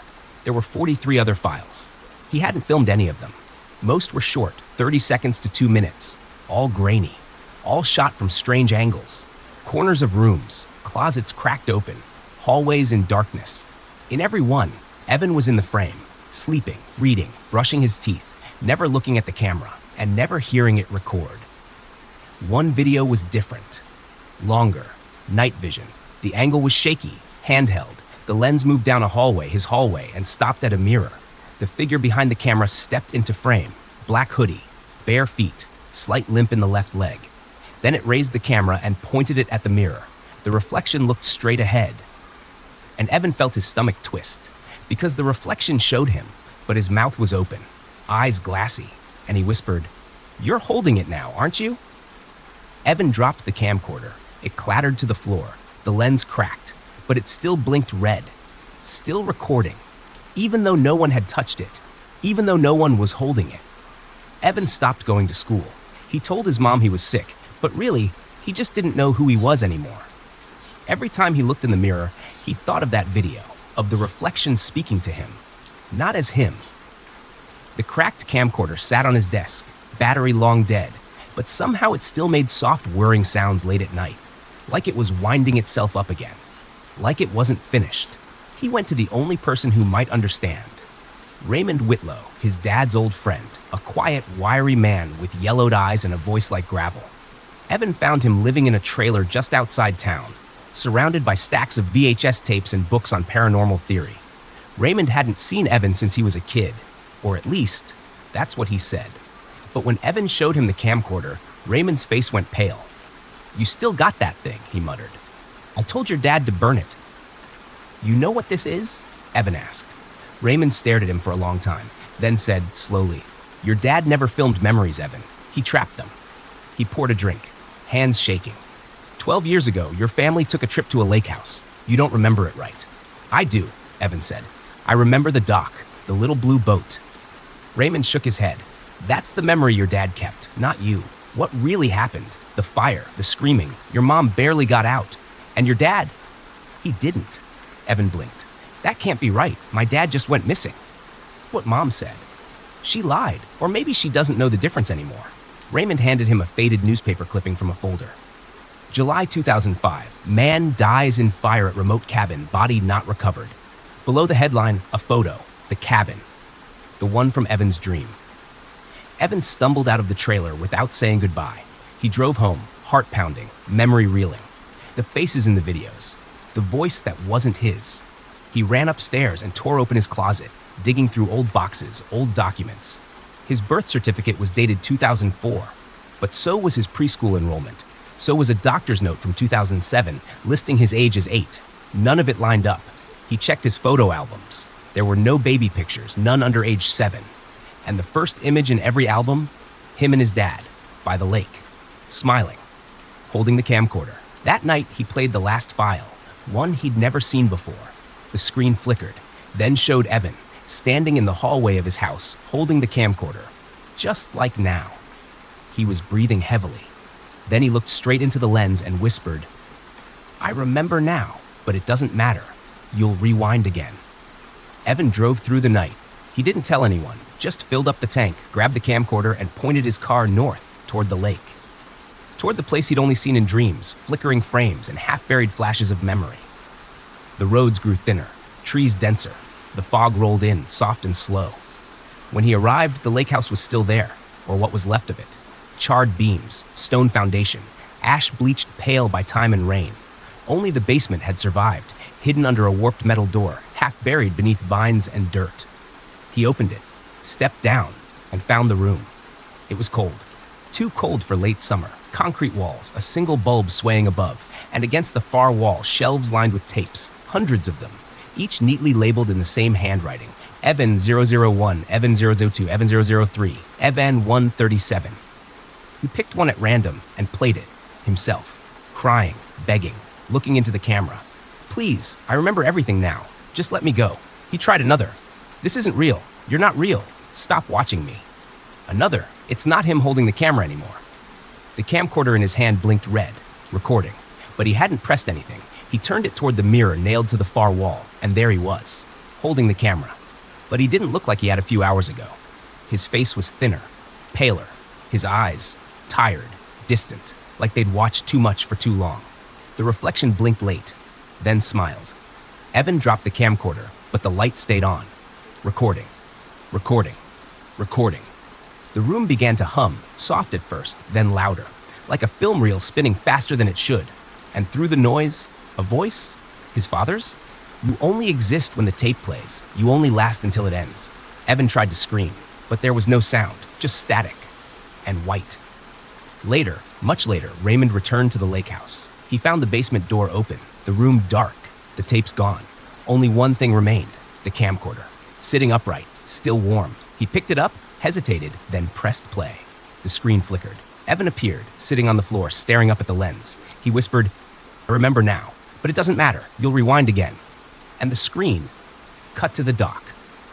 There were 43 other files. He hadn't filmed any of them. Most were short, 30 seconds to 2 minutes, all grainy, all shot from strange angles. Corners of rooms, closets cracked open, hallways in darkness. In every one, Evan was in the frame, sleeping, reading, brushing his teeth, never looking at the camera, and never hearing it record. One video was different. Longer, night vision. The angle was shaky, handheld. The lens moved down a hallway, his hallway, and stopped at a mirror. The figure behind the camera stepped into frame, black hoodie, bare feet, slight limp in the left leg. Then it raised the camera and pointed it at the mirror. The reflection looked straight ahead. And Evan felt his stomach twist, because the reflection showed him, but his mouth was open, eyes glassy, and he whispered, "You're holding it now, aren't you?" Evan dropped the camcorder. It clattered to the floor. The lens cracked, but it still blinked red, still recording, even though no one had touched it, even though no one was holding it. Evan stopped going to school. He told his mom he was sick, but really, he just didn't know who he was anymore. Every time he looked in the mirror, he thought of that video, of the reflection speaking to him, not as him. The cracked camcorder sat on his desk, battery long dead, but somehow it still made soft whirring sounds late at night, like it was winding itself up again, like it wasn't finished. He went to the only person who might understand. Raymond Whitlow, his dad's old friend, a quiet, wiry man with yellowed eyes and a voice like gravel. Evan found him living in a trailer just outside town, surrounded by stacks of VHS tapes and books on paranormal theory. Raymond hadn't seen Evan since he was a kid, or at least, that's what he said. But when Evan showed him the camcorder, Raymond's face went pale. "You still got that thing," he muttered. I told your dad to burn it. You know what this is? Evan asked. Raymond stared at him for a long time, then said slowly, Your dad never filmed memories, Evan. He trapped them. He poured a drink, hands shaking. 12 years ago, your family took a trip to a lake house. You don't remember it right. I do, Evan said. I remember the dock, the little blue boat. Raymond shook his head. That's the memory your dad kept, not you. What really happened? The fire, the screaming. Your mom barely got out. And your dad? He didn't. Evan blinked. That can't be right. My dad just went missing. What Mom said. She lied, or maybe she doesn't know the difference anymore. Raymond handed him a faded newspaper clipping from a folder. July 2005, man dies in fire at remote cabin, body not recovered. Below the headline, a photo, the cabin. The one from Evan's dream. Evan stumbled out of the trailer without saying goodbye. He drove home, heart pounding, memory reeling. The faces in the videos. The voice that wasn't his. He ran upstairs and tore open his closet, digging through old boxes, old documents. His birth certificate was dated 2004, but so was his preschool enrollment. So was a doctor's note from 2007 listing his age as 8. None of it lined up. He checked his photo albums. There were no baby pictures, none under age 7. And the first image in every album, him and his dad, by the lake, smiling, holding the camcorder. That night, he played the last file, one he'd never seen before. The screen flickered, then showed Evan, standing in the hallway of his house, holding the camcorder, just like now. He was breathing heavily. Then he looked straight into the lens and whispered, I remember now, but it doesn't matter. You'll rewind again. Evan drove through the night. He didn't tell anyone, just filled up the tank, grabbed the camcorder, and pointed his car north, toward the lake. Toward the place he'd only seen in dreams, flickering frames and half-buried flashes of memory. The roads grew thinner, trees denser. The fog rolled in, soft and slow. When he arrived, the lake house was still there, or what was left of it. Charred beams, stone foundation, ash bleached pale by time and rain. Only the basement had survived, hidden under a warped metal door, half buried beneath vines and dirt. He opened it, stepped down, and found the room. It was cold. Too cold for late summer. Concrete walls, a single bulb swaying above, and against the far wall, shelves lined with tapes, hundreds of them, each neatly labeled in the same handwriting. Evan 001, Evan 002, Evan 003, Evan 137. He picked one at random and played it, himself, crying, begging, looking into the camera. Please, I remember everything now. Just let me go. He tried another. This isn't real. You're not real. Stop watching me. Another. It's not him holding the camera anymore. The camcorder in his hand blinked red, recording, but he hadn't pressed anything. He turned it toward the mirror nailed to the far wall, and there he was, holding the camera. But he didn't look like he had a few hours ago. His face was thinner, paler, his eyes tired, distant, like they'd watched too much for too long. The reflection blinked late, then smiled. Evan dropped the camcorder, but the light stayed on. Recording, recording, recording. The room began to hum, soft at first, then louder, like a film reel spinning faster than it should. And through the noise, a voice? His father's? You only exist when the tape plays. You only last until it ends. Evan tried to scream, but there was no sound, just static. And white. Later, much later, Raymond returned to the lake house. He found the basement door open, the room dark, the tapes gone. Only one thing remained, the camcorder. Sitting upright, still warm. He picked it up, hesitated, then pressed play. The screen flickered. Evan appeared, sitting on the floor, staring up at the lens. He whispered, I remember now, but it doesn't matter. You'll rewind again. And the screen cut to the dock.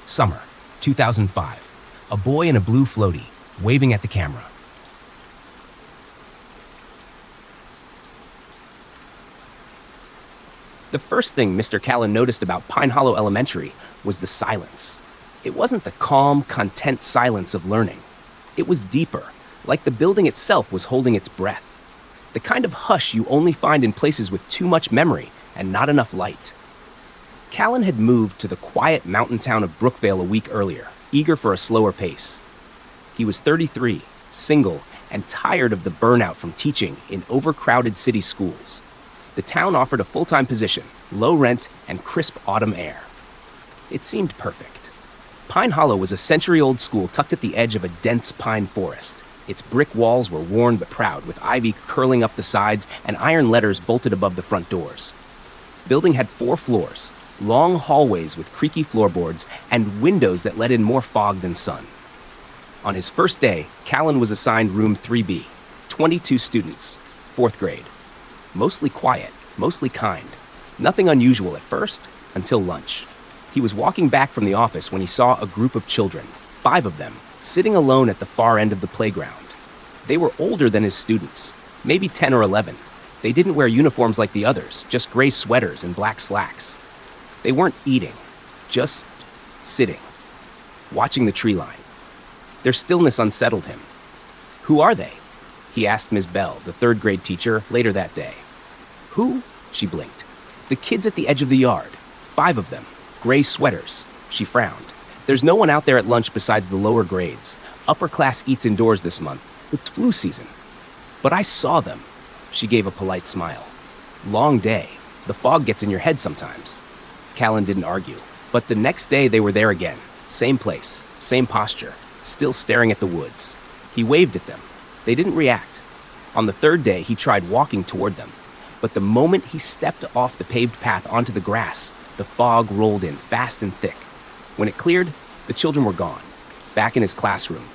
Summer, 2005. A boy in a blue floaty, waving at the camera. The first thing Mr. Callan noticed about Pine Hollow Elementary was the silence. It wasn't the calm, content silence of learning. It was deeper, like the building itself was holding its breath. The kind of hush you only find in places with too much memory and not enough light. Callan had moved to the quiet mountain town of Brookvale a week earlier, eager for a slower pace. He was 33, single, and tired of the burnout from teaching in overcrowded city schools. The town offered a full-time position, low rent, and crisp autumn air. It seemed perfect. Pine Hollow was a century-old school tucked at the edge of a dense pine forest. Its brick walls were worn but proud, with ivy curling up the sides and iron letters bolted above the front doors. The building had 4 floors, long hallways with creaky floorboards, and windows that let in more fog than sun. On his first day, Callan was assigned room 3B, 22 students, 4th grade. Mostly quiet, mostly kind. Nothing unusual at first, until lunch. He was walking back from the office when he saw a group of children, 5 of them, sitting alone at the far end of the playground. They were older than his students, maybe 10 or 11. They didn't wear uniforms like the others, just gray sweaters and black slacks. They weren't eating, just sitting, watching the tree line. Their stillness unsettled him. "Who are they?" he asked Ms. Bell, the 3rd grade teacher, later that day. "Who?" she blinked. "The kids at the edge of the yard. 5 of them. Gray sweaters." She frowned. "There's no one out there at lunch besides the lower grades. Upper class eats indoors this month. It's flu season." "But I saw them." She gave a polite smile. "Long day. The fog gets in your head sometimes." Callan didn't argue. But the next day they were there again. Same place, same posture, still staring at the woods. He waved at them. They didn't react. On the 3rd day, he tried walking toward them. But the moment he stepped off the paved path onto the grass, the fog rolled in fast and thick. When it cleared, the children were gone, back in his classroom.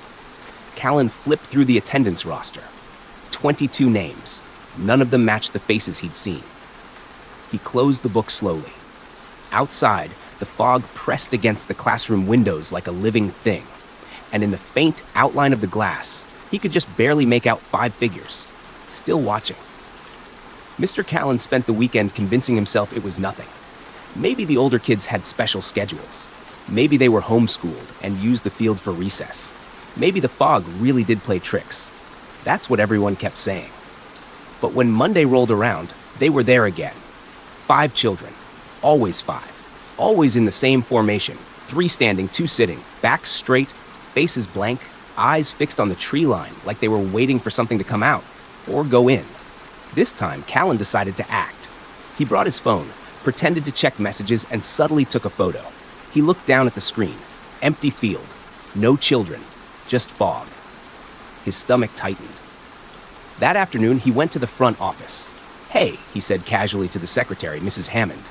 Callan flipped through the attendance roster. 22 names. None of them matched the faces he'd seen. He closed the book slowly. Outside, the fog pressed against the classroom windows like a living thing, and in the faint outline of the glass, he could just barely make out 5 figures, still watching. Mr. Callan spent the weekend convincing himself it was nothing. Maybe the older kids had special schedules. Maybe they were homeschooled and used the field for recess. Maybe the fog really did play tricks. That's what everyone kept saying. But when Monday rolled around, they were there again. 5 children. Always 5. Always in the same formation. 3 standing, 2 sitting, backs straight, faces blank, eyes fixed on the tree line like they were waiting for something to come out or go in. This time, Callan decided to act. He brought his phone, pretended to check messages, and subtly took a photo. He looked down at the screen. Empty field. No children. Just fog. His stomach tightened. That afternoon, he went to the front office. "Hey," he said casually to the secretary, Mrs. Hammond.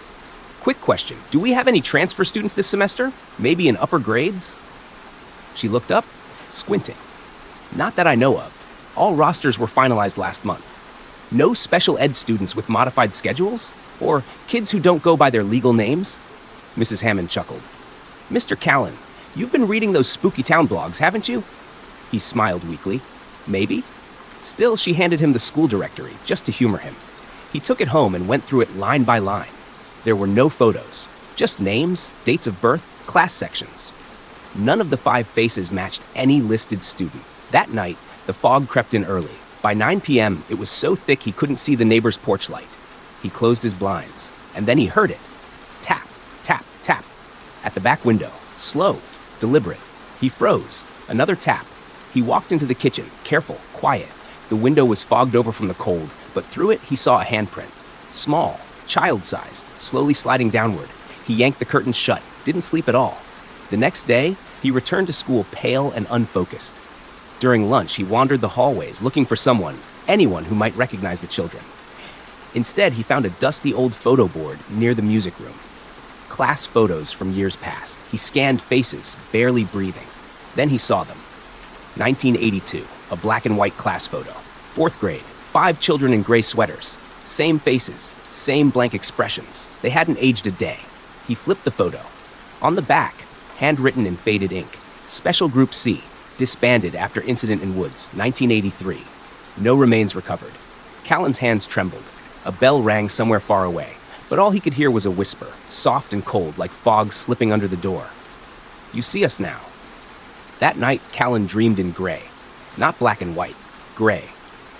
"Quick question. Do we have any transfer students this semester? Maybe in upper grades?" She looked up, squinting. "Not that I know of. All rosters were finalized last month. No special ed students with modified schedules? Or kids who don't go by their legal names?" Mrs. Hammond chuckled. "Mr. Callan, you've been reading those spooky town blogs, haven't you?" He smiled weakly. "Maybe." Still, she handed him the school directory, just to humor him. He took it home and went through it line by line. There were no photos, just names, dates of birth, class sections. None of the 5 faces matched any listed student. That night, the fog crept in early. By 9 p.m., it was so thick he couldn't see the neighbor's porch light. He closed his blinds, and then he heard it. Tap, tap, tap. At the back window. Slow, deliberate. He froze. Another tap. He walked into the kitchen, careful, quiet. The window was fogged over from the cold, but through it he saw a handprint. Small, child-sized, slowly sliding downward. He yanked the curtains shut, didn't sleep at all. The next day, he returned to school pale and unfocused. During lunch, he wandered the hallways looking for someone, anyone who might recognize the children. Instead, he found a dusty old photo board near the music room. Class photos from years past. He scanned faces, barely breathing. Then he saw them. 1982, a black and white class photo. 4th grade, 5 children in gray sweaters. Same faces, same blank expressions. They hadn't aged a day. He flipped the photo. On the back, handwritten in faded ink, Special Group C, disbanded after incident in woods, 1983. No remains recovered. Callan's hands trembled. A bell rang somewhere far away, but all he could hear was a whisper, soft and cold like fog slipping under the door. "You see us now." That night, Callan dreamed in gray. Not black and white, gray.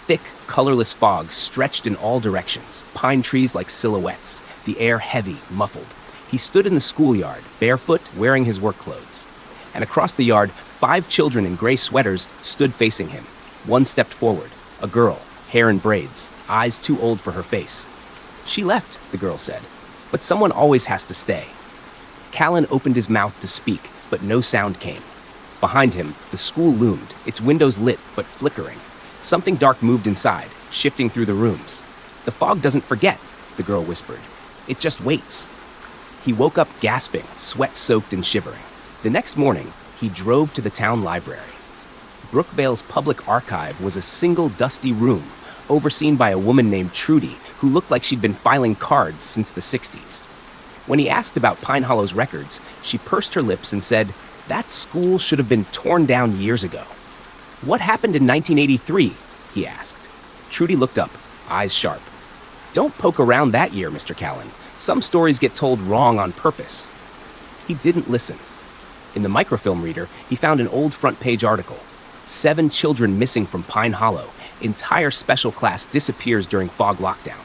Thick, colorless fog stretched in all directions, pine trees like silhouettes, the air heavy, muffled. He stood in the schoolyard, barefoot, wearing his work clothes. And across the yard, 5 children in gray sweaters stood facing him. One stepped forward, a girl, hair in braids, eyes too old for her face. "She left," the girl said, "but someone always has to stay." Callan opened his mouth to speak, but no sound came. Behind him, the school loomed, its windows lit but flickering. Something dark moved inside, shifting through the rooms. "The fog doesn't forget," the girl whispered. "It just waits." He woke up gasping, sweat-soaked and shivering. The next morning, he drove to the town library. Brookvale's public archive was a single dusty room, overseen by a woman named Trudy, who looked like she'd been filing cards since the 60s. When he asked about Pine Hollow's records, she pursed her lips and said, "That school should have been torn down years ago." "What happened in 1983? He asked. Trudy looked up, eyes sharp. "Don't poke around that year, Mr. Callan. Some stories get told wrong on purpose." He didn't listen. In the microfilm reader, he found an old front-page article. 7 children missing from Pine Hollow. Entire special class disappears during fog lockdown.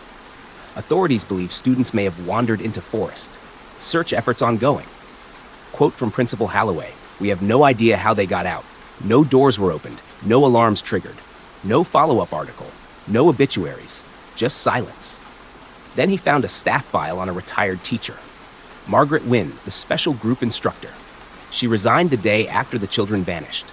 Authorities believe students may have wandered into forest. Search efforts ongoing. Quote from Principal Halloway, "We have no idea how they got out. No doors were opened. No alarms triggered. No follow-up article. No obituaries. Just silence." Then he found a staff file on a retired teacher. Margaret Wynn, the special group instructor. She resigned the day after the children vanished.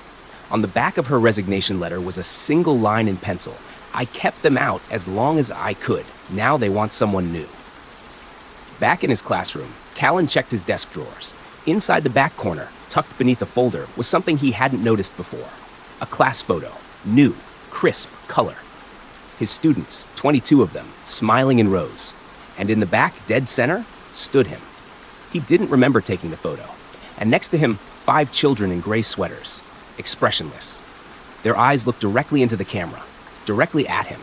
On the back of her resignation letter was a single line in pencil. "I kept them out as long as I could. Now they want someone new." Back in his classroom, Callan checked his desk drawers. Inside the back corner, tucked beneath a folder, was something he hadn't noticed before. A class photo. New, crisp color. His students, 22 of them, smiling in rows. And in the back, dead center, stood him. He didn't remember taking the photo. And next to him, 5 children in gray sweaters, expressionless. Their eyes looked directly into the camera, directly at him.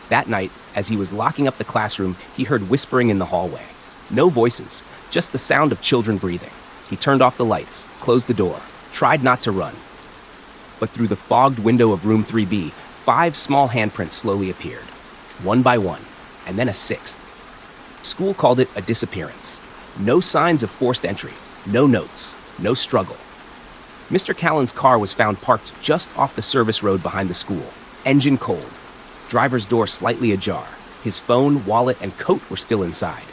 That night, as he was locking up the classroom, he heard whispering in the hallway. No voices, just the sound of children breathing. He turned off the lights, closed the door, tried not to run. But through the fogged window of room 3B, 5 small handprints slowly appeared, one by one, and then a 6th. School called it a disappearance. No signs of forced entry, no notes, no struggle. Mr. Callan's car was found parked just off the service road behind the school, engine cold, driver's door slightly ajar. His phone, wallet, and coat were still inside.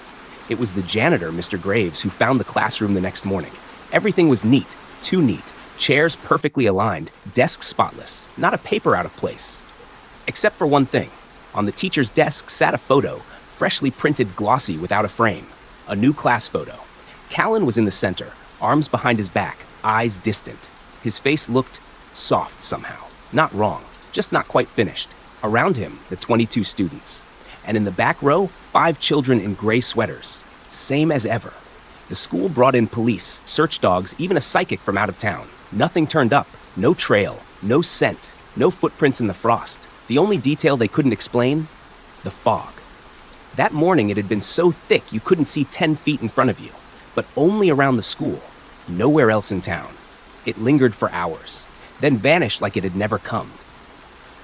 It was the janitor, Mr. Graves, who found the classroom the next morning. Everything was neat, too neat. Chairs perfectly aligned, desks spotless, not a paper out of place. Except for one thing. On the teacher's desk sat a photo, freshly printed, glossy, without a frame. A new class photo. Callan was in the center, arms behind his back, eyes distant. His face looked soft somehow. Not wrong, just not quite finished. Around him, the 22 students. And in the back row, 5 children in gray sweaters. Same as ever. The school brought in police, search dogs, even a psychic from out of town. Nothing turned up. No trail. No scent. No footprints in the frost. The only detail they couldn't explain? The fog. That morning it had been so thick you couldn't see 10 feet in front of you. But only around the school. Nowhere else in town. It lingered for hours. Then vanished like it had never come.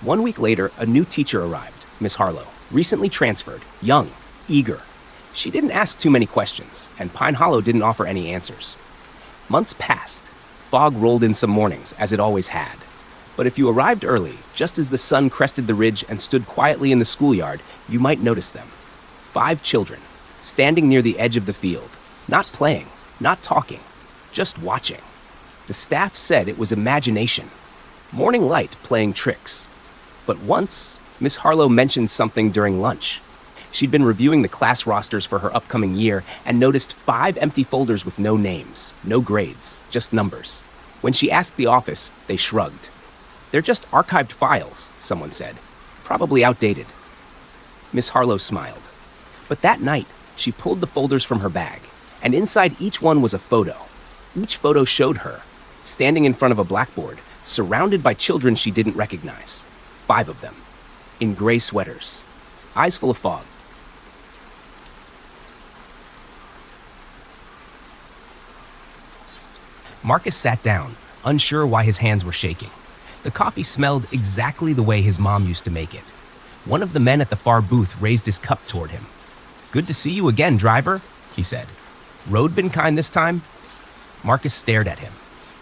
1 week later, a new teacher arrived, Miss Harlow. Recently transferred. Young. Eager. She didn't ask too many questions, and Pine Hollow didn't offer any answers. Months passed. Fog rolled in some mornings, as it always had. But if you arrived early, just as the sun crested the ridge and stood quietly in the schoolyard, you might notice them. 5 children, standing near the edge of the field, not playing, not talking, just watching. The staff said it was imagination. Morning light playing tricks. But once, Miss Harlow mentioned something during lunch. She'd been reviewing the class rosters for her upcoming year and noticed 5 empty folders with no names, no grades, just numbers. When she asked the office, they shrugged. "They're just archived files," someone said. "Probably outdated." Miss Harlow smiled. But that night, she pulled the folders from her bag, and inside each one was a photo. Each photo showed her, standing in front of a blackboard, surrounded by children she didn't recognize. 5 of them, in gray sweaters, eyes full of fog. Marcus sat down, unsure why his hands were shaking. The coffee smelled exactly the way his mom used to make it. One of the men at the far booth raised his cup toward him. "Good to see you again, driver," he said. "Road been kind this time?" Marcus stared at him.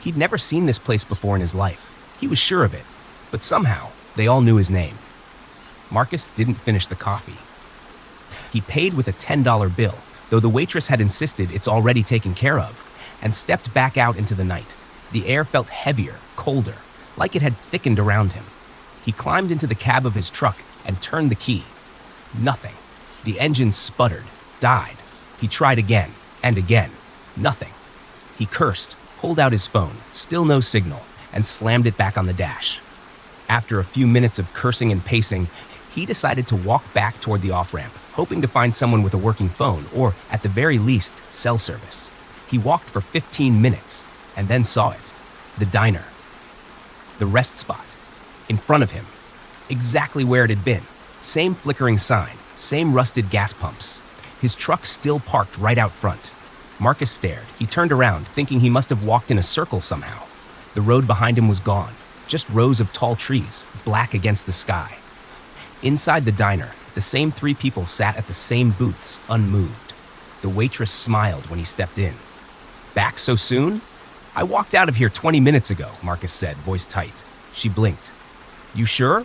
He'd never seen this place before in his life. He was sure of it, but somehow they all knew his name. Marcus didn't finish the coffee. He paid with a $10 bill, though the waitress had insisted it's already taken care of, and stepped back out into the night. The air felt heavier, colder, like it had thickened around him. He climbed into the cab of his truck and turned the key. Nothing. The engine sputtered, died. He tried again and again. Nothing. He cursed, pulled out his phone, still no signal, and slammed it back on the dash. After a few minutes of cursing and pacing, he decided to walk back toward the off-ramp, hoping to find someone with a working phone or, at the very least, cell service. He walked for 15 minutes and then saw it. The diner. The rest spot. In front of him. Exactly where it had been. Same flickering sign, same rusted gas pumps. His truck still parked right out front. Marcus stared. He turned around, thinking he must have walked in a circle somehow. The road behind him was gone. Just rows of tall trees, black against the sky. Inside the diner, the same three people sat at the same booths, unmoved. The waitress smiled when he stepped in. "Back so soon?" "I walked out of here 20 minutes ago," Marcus said, voice tight. She blinked. "You sure?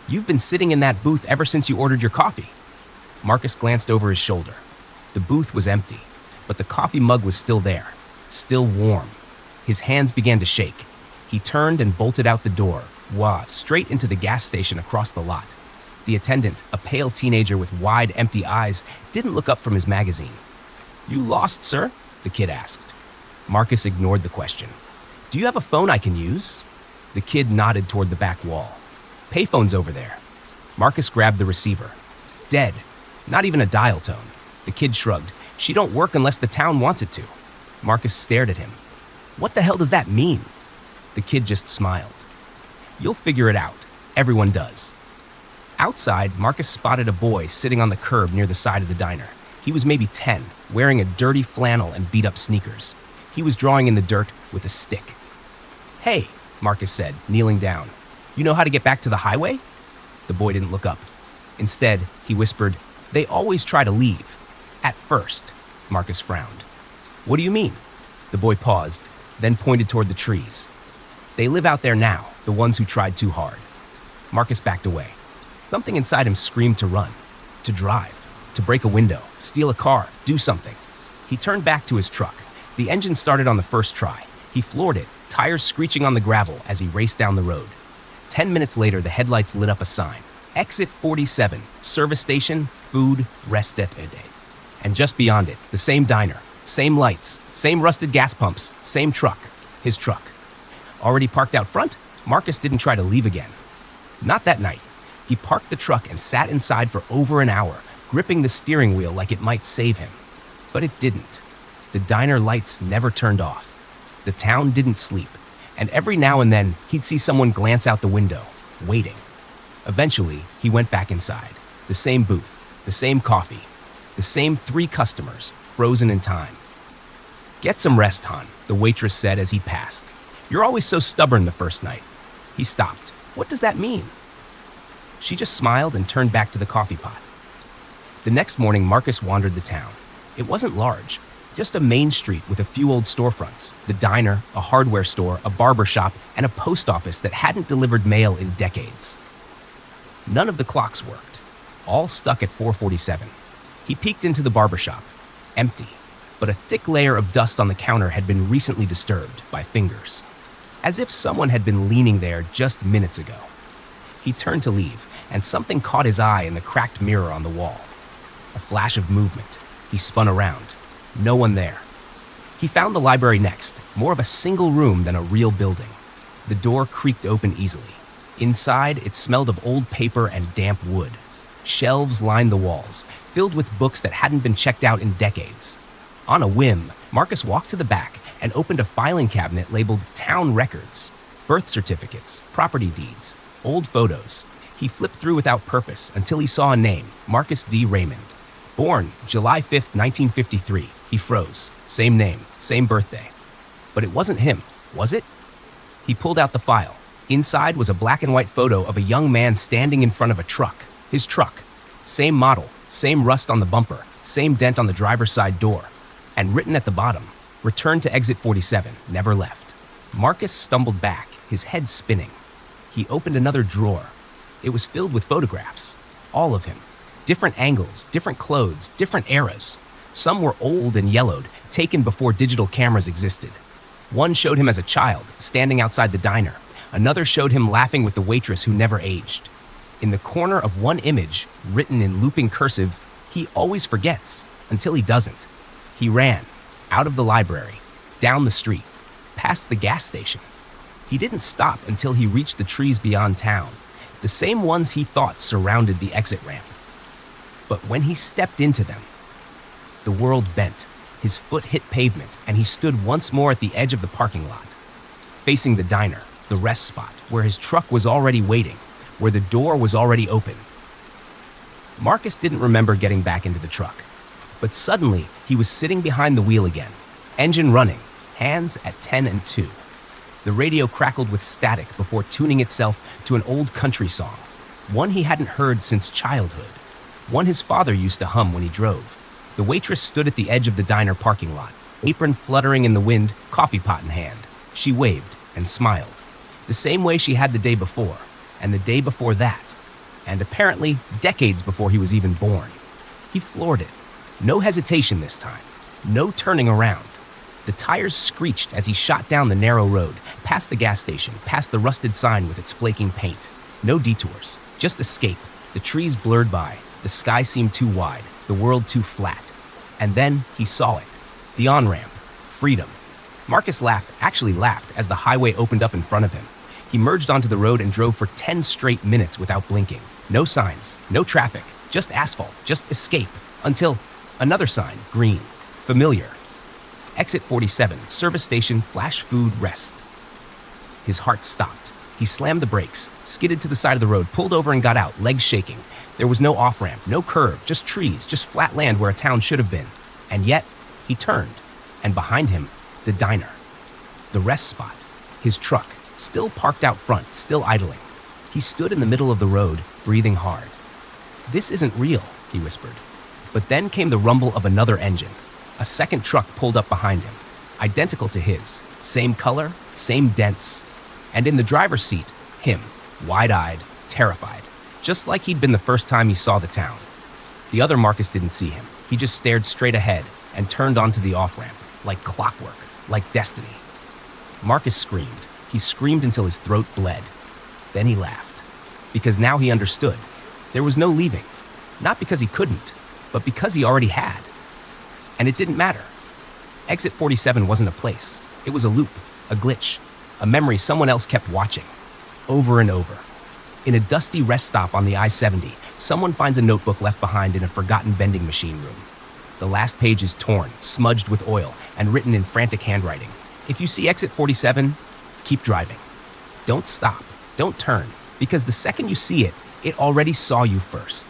You've been sitting in that booth ever since you ordered your coffee." Marcus glanced over his shoulder. The booth was empty, but the coffee mug was still there, still warm. His hands began to shake. He turned and bolted out the door, straight into the gas station across the lot. The attendant, a pale teenager with wide, empty eyes, didn't look up from his magazine. "You lost, sir?" the kid asked. Marcus ignored the question. "Do you have a phone I can use?" The kid nodded toward the back wall. "Payphone's over there." Marcus grabbed the receiver. "Dead. Not even a dial tone." The kid shrugged. "She don't work unless the town wants it to." Marcus stared at him. "What the hell does that mean?" The kid just smiled. "You'll figure it out. Everyone does." Outside, Marcus spotted a boy sitting on the curb near the side of the diner. He was maybe 10, wearing a dirty flannel and beat-up sneakers. He was drawing in the dirt with a stick. "Hey," Marcus said, kneeling down. "You know how to get back to the highway?" The boy didn't look up. Instead, he whispered, "They always try to leave. At first." Marcus frowned. "What do you mean?" The boy paused, then pointed toward the trees. "They live out there now, the ones who tried too hard." Marcus backed away. Something inside him screamed to run, to drive, to break a window, steal a car, do something. He turned back to his truck. The engine started on the first try. He floored it, tires screeching on the gravel as he raced down the road. 10 minutes later, the headlights lit up a sign. Exit 47, service station, food, rest at a day. And just beyond it, the same diner, same lights, same rusted gas pumps, same truck, his truck. Already parked out front, Marcus didn't try to leave again. Not that night. He parked the truck and sat inside for over an hour, gripping the steering wheel like it might save him. But it didn't. The diner lights never turned off. The town didn't sleep, and every now and then he'd see someone glance out the window, waiting. Eventually, he went back inside. The same booth, the same coffee, the same 3 customers, frozen in time. "Get some rest, hon," the waitress said as he passed. "You're always so stubborn the first night." He stopped. "What does that mean?" She just smiled and turned back to the coffee pot. The next morning, Marcus wandered the town. It wasn't large, just a main street with a few old storefronts, the diner, a hardware store, a barber shop, and a post office that hadn't delivered mail in decades. None of the clocks worked, all stuck at 4:47. He peeked into the barber shop, empty, but a thick layer of dust on the counter had been recently disturbed by fingers, as if someone had been leaning there just minutes ago. He turned to leave, and something caught his eye in the cracked mirror on the wall. A flash of movement. He spun around. No one there. He found the library next, more of a single room than a real building. The door creaked open easily. Inside, it smelled of old paper and damp wood. Shelves lined the walls, filled with books that hadn't been checked out in decades. On a whim, Marcus walked to the back and opened a filing cabinet labeled Town Records. Birth certificates, property deeds, old photos. He flipped through without purpose until he saw a name, Marcus D. Raymond. Born July 5th, 1953. He froze. Same name, same birthday. But it wasn't him, was it? He pulled out the file. Inside was a black and white photo of a young man standing in front of a truck. His truck. Same model, same rust on the bumper, same dent on the driver's side door. And written at the bottom, "Return to exit 47, never left." Marcus stumbled back, his head spinning. He opened another drawer. It was filled with photographs, all of him. Different angles, different clothes, different eras. Some were old and yellowed, taken before digital cameras existed. One showed him as a child, standing outside the diner. Another showed him laughing with the waitress who never aged. In the corner of one image, written in looping cursive, he always forgets, until he doesn't. He ran, out of the library, down the street, past the gas station. He didn't stop until he reached the trees beyond town, the same ones he thought surrounded the exit ramp. But when he stepped into them, the world bent. His foot hit pavement, and he stood once more at the edge of the parking lot, facing the diner, the rest spot, where his truck was already waiting, where the door was already open. Marcus didn't remember getting back into the truck, but suddenly he was sitting behind the wheel again, engine running, hands at 10 and 2. The radio crackled with static before tuning itself to an old country song, one he hadn't heard since childhood, one his father used to hum when he drove. The waitress stood at the edge of the diner parking lot, apron fluttering in the wind, coffee pot in hand. She waved and smiled, the same way she had the day before, and the day before that, and apparently decades before he was even born. He floored it. No hesitation this time. No turning around. The tires screeched as he shot down the narrow road, past the gas station, past the rusted sign with its flaking paint. No detours, just escape. The trees blurred by. The sky seemed too wide, the world too flat. And then he saw it. The on-ramp. Freedom. Marcus actually laughed, as the highway opened up in front of him. He merged onto the road and drove for 10 straight minutes without blinking. No signs, no traffic, just asphalt, just escape. Until another sign, green, familiar. Exit 47, service station, flash food, rest. His heart stopped. He slammed the brakes, skidded to the side of the road, pulled over and got out, legs shaking. There was no off-ramp, no curve, just trees, just flat land where a town should have been. And yet, he turned, and behind him, the diner. The rest spot, his truck, still parked out front, still idling. He stood in the middle of the road, breathing hard. "This isn't real," he whispered. But then came the rumble of another engine. A second truck pulled up behind him, identical to his, same color, same dents. And in the driver's seat, him, wide-eyed, terrified, just like he'd been the first time he saw the town. The other Marcus didn't see him. He just stared straight ahead and turned onto the off-ramp, like clockwork, like destiny. Marcus screamed. He screamed until his throat bled. Then he laughed, because now he understood. There was no leaving, not because he couldn't, but because he already had. And it didn't matter. Exit 47 wasn't a place. It was a loop, a glitch, a memory someone else kept watching, over and over. In a dusty rest stop on the I-70, someone finds a notebook left behind in a forgotten vending machine room. The last page is torn, smudged with oil, and written in frantic handwriting. If you see exit 47, keep driving. Don't stop, don't turn, because the second you see it, it already saw you first.